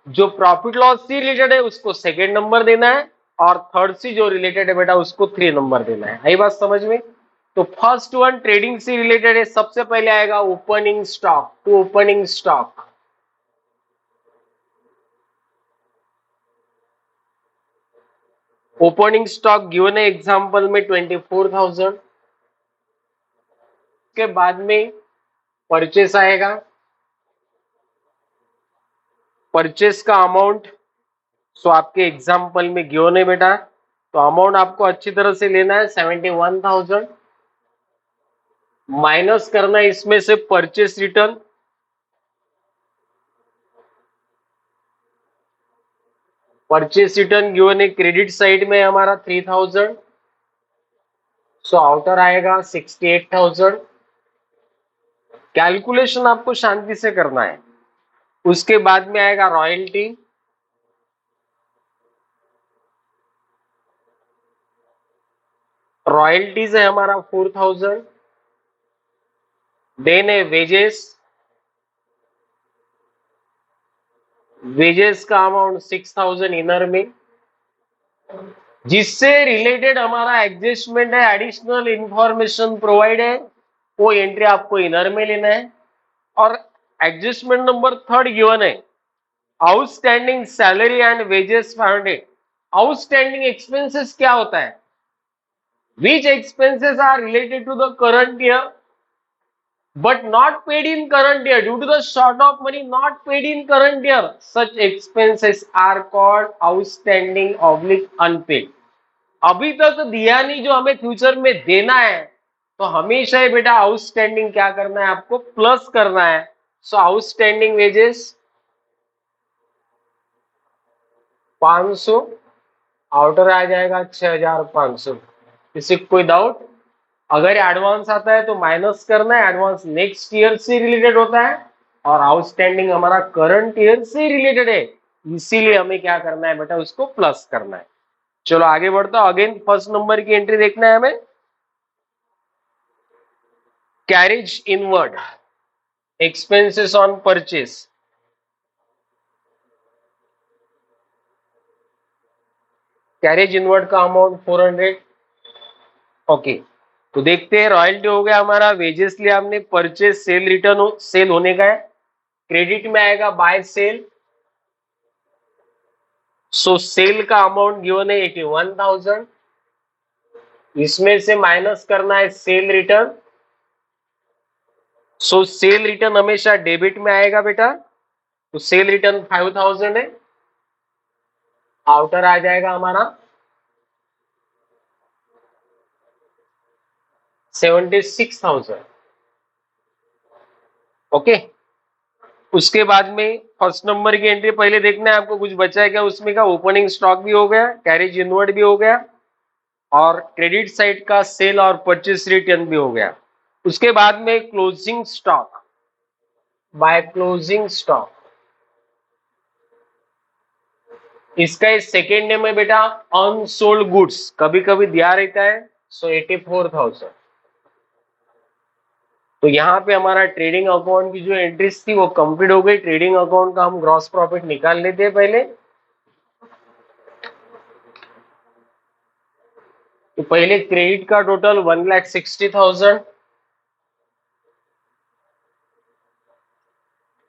जो प्रॉफिट लॉस से रिलेटेड है उसको सेकेंड नंबर देना है, और थर्ड से जो रिलेटेड है बेटा उसको 3 नंबर देना है। आई बात समझ में? तो फर्स्ट वन ट्रेडिंग से रिलेटेड है, सबसे पहले आएगा opening stock. To opening stock, opening stock given है एग्जांपल में 24,000। के बाद में परचेस आएगा, परचेस का अमाउंट सो आपके एग्जांपल में गिवन है बेटा, तो अमाउंट आपको अच्छी तरह से लेना है 71,000, माइनस करना है इसमें से purchase return, purchase return given है क्रेडिट साइड में हमारा 3,000, सो आउटर आएगा 68,000। कैलकुलेशन आपको शांति से करना है। उसके बाद में आएगा रॉयल्टी, रॉयल्टीज है हमारा 4,000, देन है वेजेस, वेजेस का अमाउंट 6,000 इनर में, जिससे रिलेटेड हमारा एडजस्टमेंट है, एडिशनल इंफॉर्मेशन प्रोवाइड है, वो एंट्री आपको इनर में लेना है। और एडजस्टमेंट नंबर थर्ड गिवन है outstanding salary and wages 500। Outstanding expenses क्या होता है? Which expenses are related to the current year but not paid in current year due to the short of money not paid in current year, such expenses are called outstanding oblique unpaid। अभी तक दिया नहीं जो हमें future में देना है, तो हमेशा ही बेटा आउटस्टैंडिंग क्या करना है, आपको प्लस करना है। सो आउटस्टैंडिंग वेजेस 500, आउटर आ जाएगा 6,500। किसी को कोई डाउट? अगर एडवांस आता है तो माइनस करना है, एडवांस नेक्स्ट ईयर से रिलेटेड होता है और आउटस्टैंडिंग हमारा करंट ईयर से रिलेटेड है, इसीलिए हमें क्या करना है बेटा, उसको प्लस करना है। चलो आगे बढ़ता हूं। अगेन फर्स्ट नंबर की एंट्री देखना है हमें, carriage inward expenses on purchase, carriage inward का अमाउंट 400। ओके, तो देखते हैं, रॉयल्टी हो गया हमारा, वेजेस लिया हमने, परचेस सेल रिटर्न सेल होने का है, क्रेडिट में आएगा बाय सेल, सो सेल का अमाउंट गिवन है 81,000, इसमें से माइनस करना है सेल रिटर्न, सो सेल रिटर्न हमेशा डेबिट में आएगा बेटा, तो सेल रिटर्न 5,000 है, आउटर आ जाएगा हमारा 76,000। ओके, उसके बाद में फर्स्ट नंबर की एंट्री पहले देखना है आपको, कुछ बचा है क्या उसमें का, ओपनिंग स्टॉक भी हो गया, कैरेज इनवर्ड भी हो गया, और क्रेडिट साइड का सेल और परचेस रिटर्न भी हो गया। उसके बाद में closing stock, by closing stock, इसका इस सेकेंड नेम है बेटा अनसोल्ड गुड्स, कभी कभी दिया रहता है, सो 84,000। तो यहाँ पे हमारा ट्रेडिंग अकाउंट की जो एंट्रीज थी वो कंप्लीट हो गई। ट्रेडिंग अकाउंट का हम ग्रॉस प्रॉफिट निकाल लेते हैं पहले। तो पहले क्रेडिट का टोटल 1,60,000।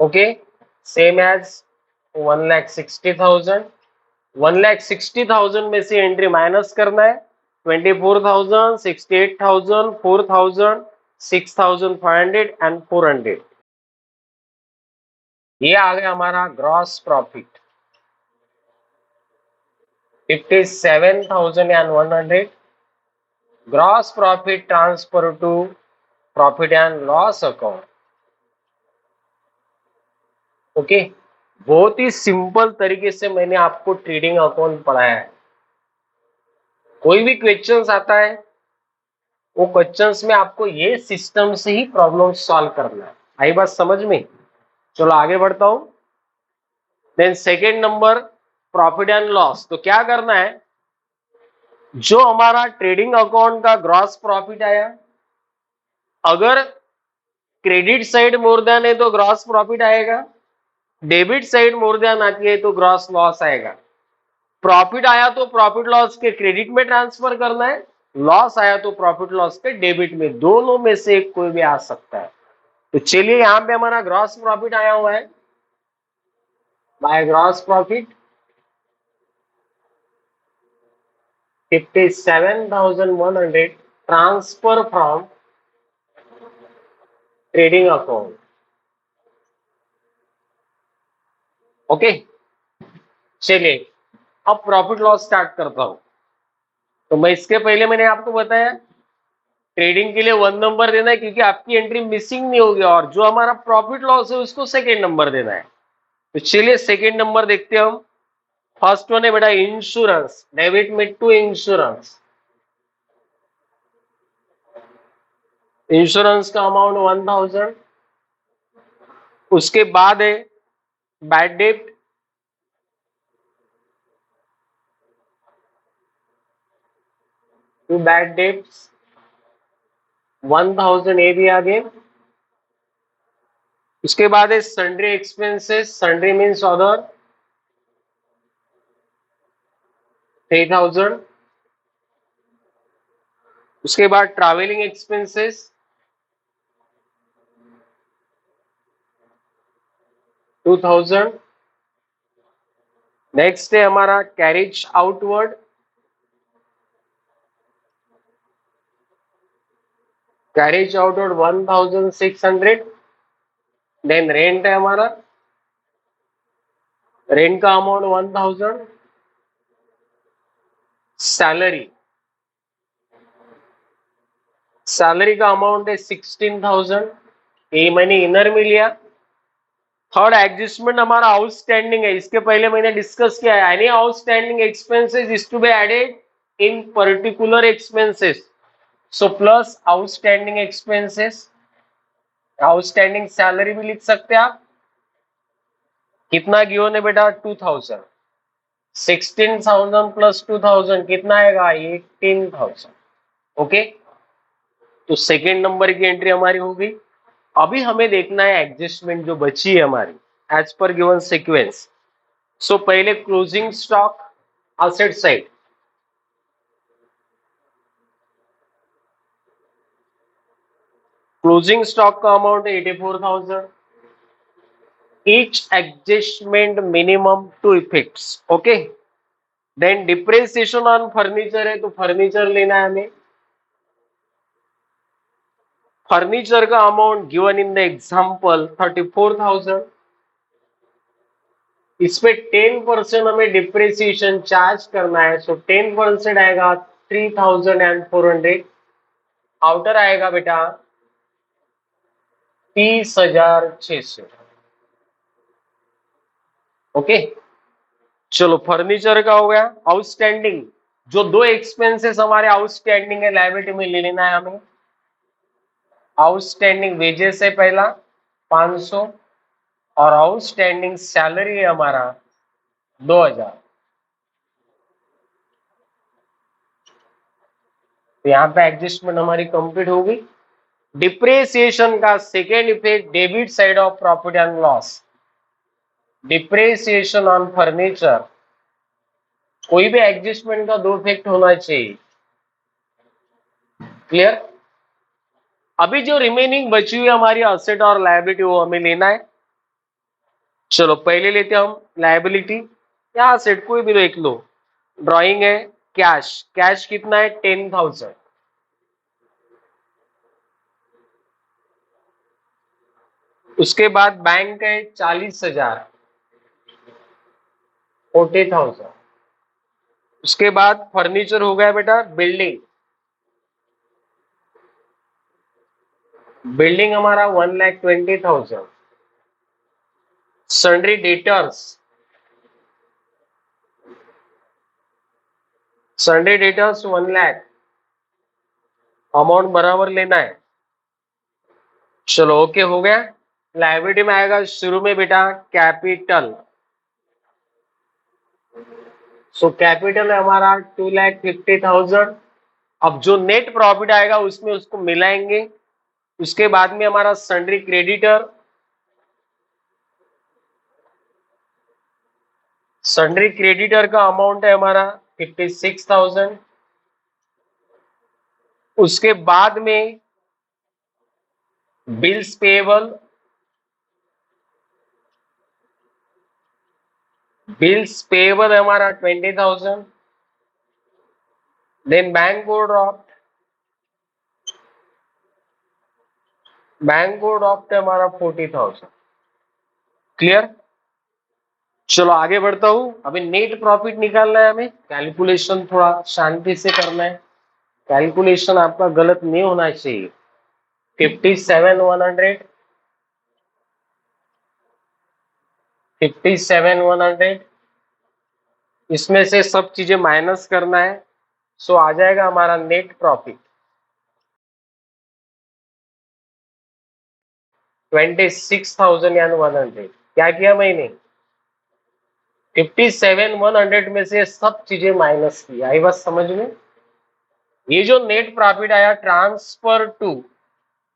Okay, same as 1,60,000। 1,60,000 में से एंट्री माइनस करना है, 24,000, 68,000, 4,000, 6,500 एंड 400। ये आ गया हमारा gross profit 57,100। Gross profit transfer to profit and loss account. Okay, बहुत ही सिंपल तरीके से मैंने आपको ट्रेडिंग अकाउंट पढ़ाया है। कोई भी क्वेश्चंस आता है, वो क्वेश्चंस में आपको ये सिस्टम से ही प्रॉब्लम सॉल्व करना है। आई बात समझ में? चलो आगे बढ़ता हूं। Then second number, profit and loss. तो क्या करना है, जो हमारा ट्रेडिंग अकाउंट का ग्रॉस प्रॉफिट आया, अगर क्रेडिट साइड मोर देन है तो ग्रॉस प्रॉफिट आएगा, डेबिट साइड मोर देन आती है तो ग्रॉस लॉस आएगा। प्रॉफिट आया तो प्रॉफिट लॉस के क्रेडिट में ट्रांसफर करना है, लॉस आया तो प्रॉफिट लॉस के डेबिट में, दोनों में से कोई भी आ सकता है। तो चलिए यहां पे हमारा ग्रॉस प्रॉफिट आया हुआ है, by gross profit 57,100 transfer from trading account. Okay, चलिए अब प्रॉफिट लॉस स्टार्ट करता हूं। तो मैं इसके पहले मैंने आपको बताया ट्रेडिंग के लिए 1 नंबर देना है, क्योंकि आपकी एंट्री मिसिंग नहीं होगी, और जो हमारा प्रॉफिट लॉस है उसको सेकेंड नंबर देना है। तो चलिए सेकेंड नंबर देखते हैं हम। फर्स्ट वन है बेटा इंश्योरेंस, डेबिट में टू इंश्योरेंस। इंश्योरेंस का अमाउंट 1000। उसके बाद है bad debt, to bad debts 1000 ये भी आगे। उसके बाद है sundry expenses, sundry means other 3000। उसके बाद ट्रैवलिंग एक्सपेंसेस 2000। नेक्स्ट है हमारा carriage outward, carriage outward 1600। Then rent है हमारा, रेंट का अमाउंट 1000। सैलरी, सैलरी का अमाउंट है 16,000, ये मैंने इनर में लिया। थर्ड एडजस्टमेंट हमारा आउटस्टैंडिंग है, इसके पहले मैंने डिस्कस किया है, any outstanding expenses is to be added in particular expenses. So plus outstanding expenses, outstanding salary भी लिख सकते हैं आप। कितना गिवन है बेटा 2000, 16,000 प्लस 2000 कितना आएगा 18,000। ओके, तो सेकेंड नंबर की एंट्री हमारी हो गई। अभी हमें देखना है एडजस्टमेंट जो बची है हमारी as per given sequence. So पहले closing stock asset side, closing stock का अमाउंट है 84,000। Each adjustment minimum 2 effects. Okay, then depreciation on furniture है, तो फर्नीचर लेना है हमें। फर्नीचर का amount given in the example 34,000। इस पे 10% हमें डिप्रेसिएशन चार्ज करना है, सो 10% आएगा 3,400। आउटर आएगा बेटा 30,600। ओके, चलो फर्नीचर का हो गया। आउटस्टैंडिंग, जो दो एक्सपेंसेस हमारे आउटस्टैंडिंग है लायबिलिटी में ले लेना है हमें। आउटस्टैंडिंग वेजेस है पहला 500, और आउटस्टैंडिंग सैलरी है हमारा 2000। तो यहाँ पे एडजस्टमेंट हमारी कंप्लीट हो गई। डिप्रेसिएशन का second effect debit side of profit and loss, depreciation on furniture. कोई भी एडजस्टमेंट का दो इफेक्ट होना चाहिए। क्लियर? अभी जो रिमेनिंग बची हुई हमारी असेट और लायबिलिटी वो हमें लेना है। चलो पहले लेते हैं हम लायबिलिटी या असेट, कोई भी देख लो। ड्राइंग है कैश, कैश कितना है 10,000। उसके बाद बैंक है 40,000, 40,000। उसके बाद फर्नीचर हो गया बेटा बिल्डिंग, बिल्डिंग हमारा 1,20,000। Sundry debtors, sundry debtors 1 lakh, amount बराबर लेना है। चलो ओके हो गया। लायबिलिटी में आएगा शुरू में बेटा कैपिटल, सो कैपिटल है हमारा 2,50,000। अब जो नेट प्रॉफिट आएगा उसमें उसको मिलाएंगे। उसके बाद में हमारा सन्ड्री क्रेडिटर, सन्ड्री क्रेडिटर का अमाउंट है हमारा 56,000। उसके बाद में बिल्स पेएबल, बिल्स पेएबल है हमारा 20,000। Then bank overdraft, bank overdraft है हमारा 40,000। क्लियर? चलो आगे बढ़ता हूं। अभी नेट प्रॉफिट निकालना है हमें, कैलकुलेशन थोड़ा शांति से करना है, कैलकुलेशन आपका गलत नहीं होना चाहिए। 57,100, 57,100, इसमें से सब चीजें माइनस करना है। सो आ जाएगा हमारा नेट प्रॉफिट 26,100। क्या किया मैंने? 57,100 में से सब चीजें माइनस की। आई बात समझ में? ये जो नेट प्रॉफिट आया ट्रांसफर टू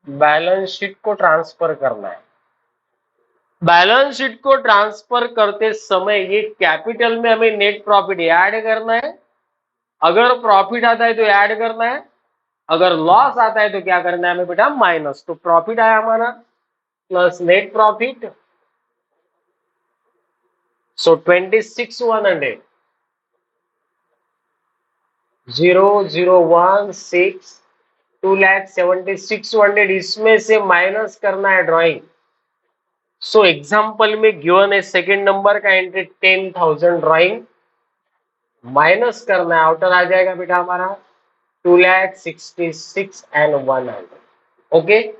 बैलेंस शीट को ट्रांसफर करना है। बैलेंस शीट को ट्रांसफर करते समय ये कैपिटल में हमें नेट प्रॉफिट ऐड करना है। अगर प्रॉफिट आता है तो ऐड करना है, अगर लॉस आता है तो क्या करना है हमें बेटा? माइनस। तो प्रॉफिट आया हमारा प्लस नेट प्रॉफिट, सो 26,100, 0,016, 2,76,100, इसमें से माइनस करना है ड्राइंग। सो एग्जाम्पल में गिवन है सेकेंड नंबर का एंट्री 10,000 ड्राइंग, माइनस करना है, आउटर आ जाएगा बेटा हमारा 2,66,100। ओके,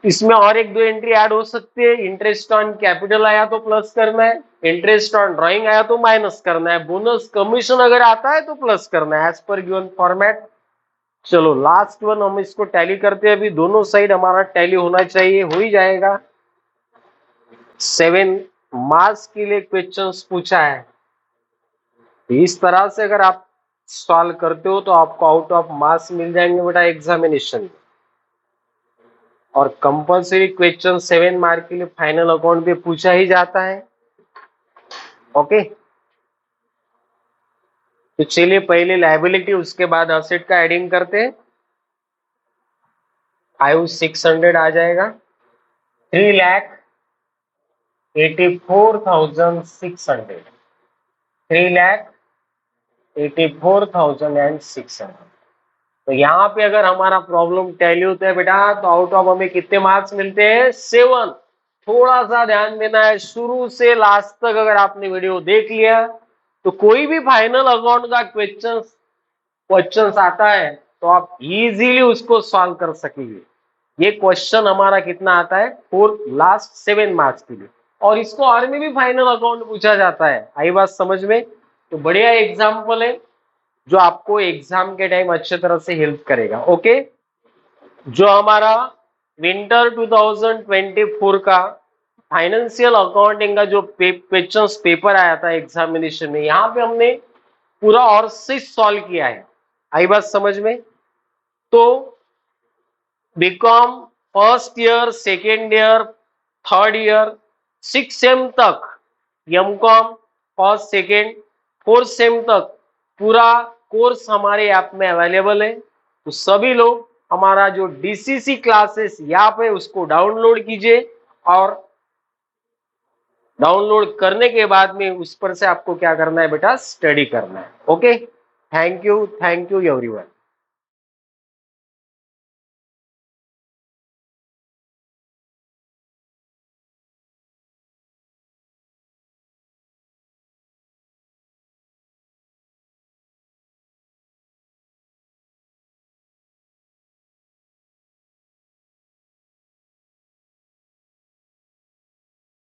इसमें और एक दो एंट्री ऐड हो सकती है। इंटरेस्ट ऑन कैपिटल आया तो प्लस करना है, इंटरेस्ट ऑन ड्राइंग आया तो माइनस करना है, बोनस कमीशन अगर आता है तो प्लस करना है, एज पर गिवन फॉर्मेट। चलो लास्ट वन हम इसको टैली करते हैं। अभी दोनों साइड हमारा टैली होना चाहिए, हो ही जाएगा। 7 मार्क्स के लिए क्वेश्चंस पूछा है, इस तरह से अगर आप सॉल्व करते हो तो आपको आउट ऑफ मार्क्स मिल जाएंगे बेटा एग्जामिनेशन में। और कंपलसरी क्वेश्चन 7 मार्क के लिए फाइनल अकाउंट पे पूछा ही जाता है। ओके, तो चलिए पहले लायबिलिटी उसके बाद असेट का एडिंग करते हैं। 5,600 आ जाएगा, 3,84,600, 3,84,600। तो यहाँ पे अगर हमारा प्रॉब्लम टैली होता है बेटा तो आउट ऑफ हमें कितने मार्क्स मिलते हैं? 7। थोड़ा सा ध्यान देना है, शुरू से लास्ट तक अगर आपने वीडियो देख लिया तो कोई भी फाइनल अकाउंट का क्वेश्चन आता है तो आप इजीली उसको सॉल्व कर सकेंगे। ये क्वेश्चन हमारा कितना आता है? 4 लास्ट 7 मार्क्स के लिए, और इसको और में भी फाइनल अकाउंट पूछा जाता है। आई बात समझ में? तो बढ़िया एग्जाम्पल है जो आपको एग्जाम के टाइम अच्छे तरह से हेल्प करेगा। ओके, जो हमारा विंटर 2024 का फाइनेंशियल अकाउंटिंग का जो क्वेश्चन पेपर आया था एग्जामिनेशन में, यहाँ पे हमने पूरा और से सॉल्व किया है। आई बात समझ में? तो BCom first year, second year, third year, 6 sem तक, MCom first second fourth sem तक पूरा कोर्स हमारे ऐप में अवेलेबल है। तो सभी लोग हमारा जो डीसीसी क्लासेस यहाँ पे उसको डाउनलोड कीजिए, और डाउनलोड करने के बाद में उस पर से आपको क्या करना है बेटा? स्टडी करना है। Okay, thank you everyone.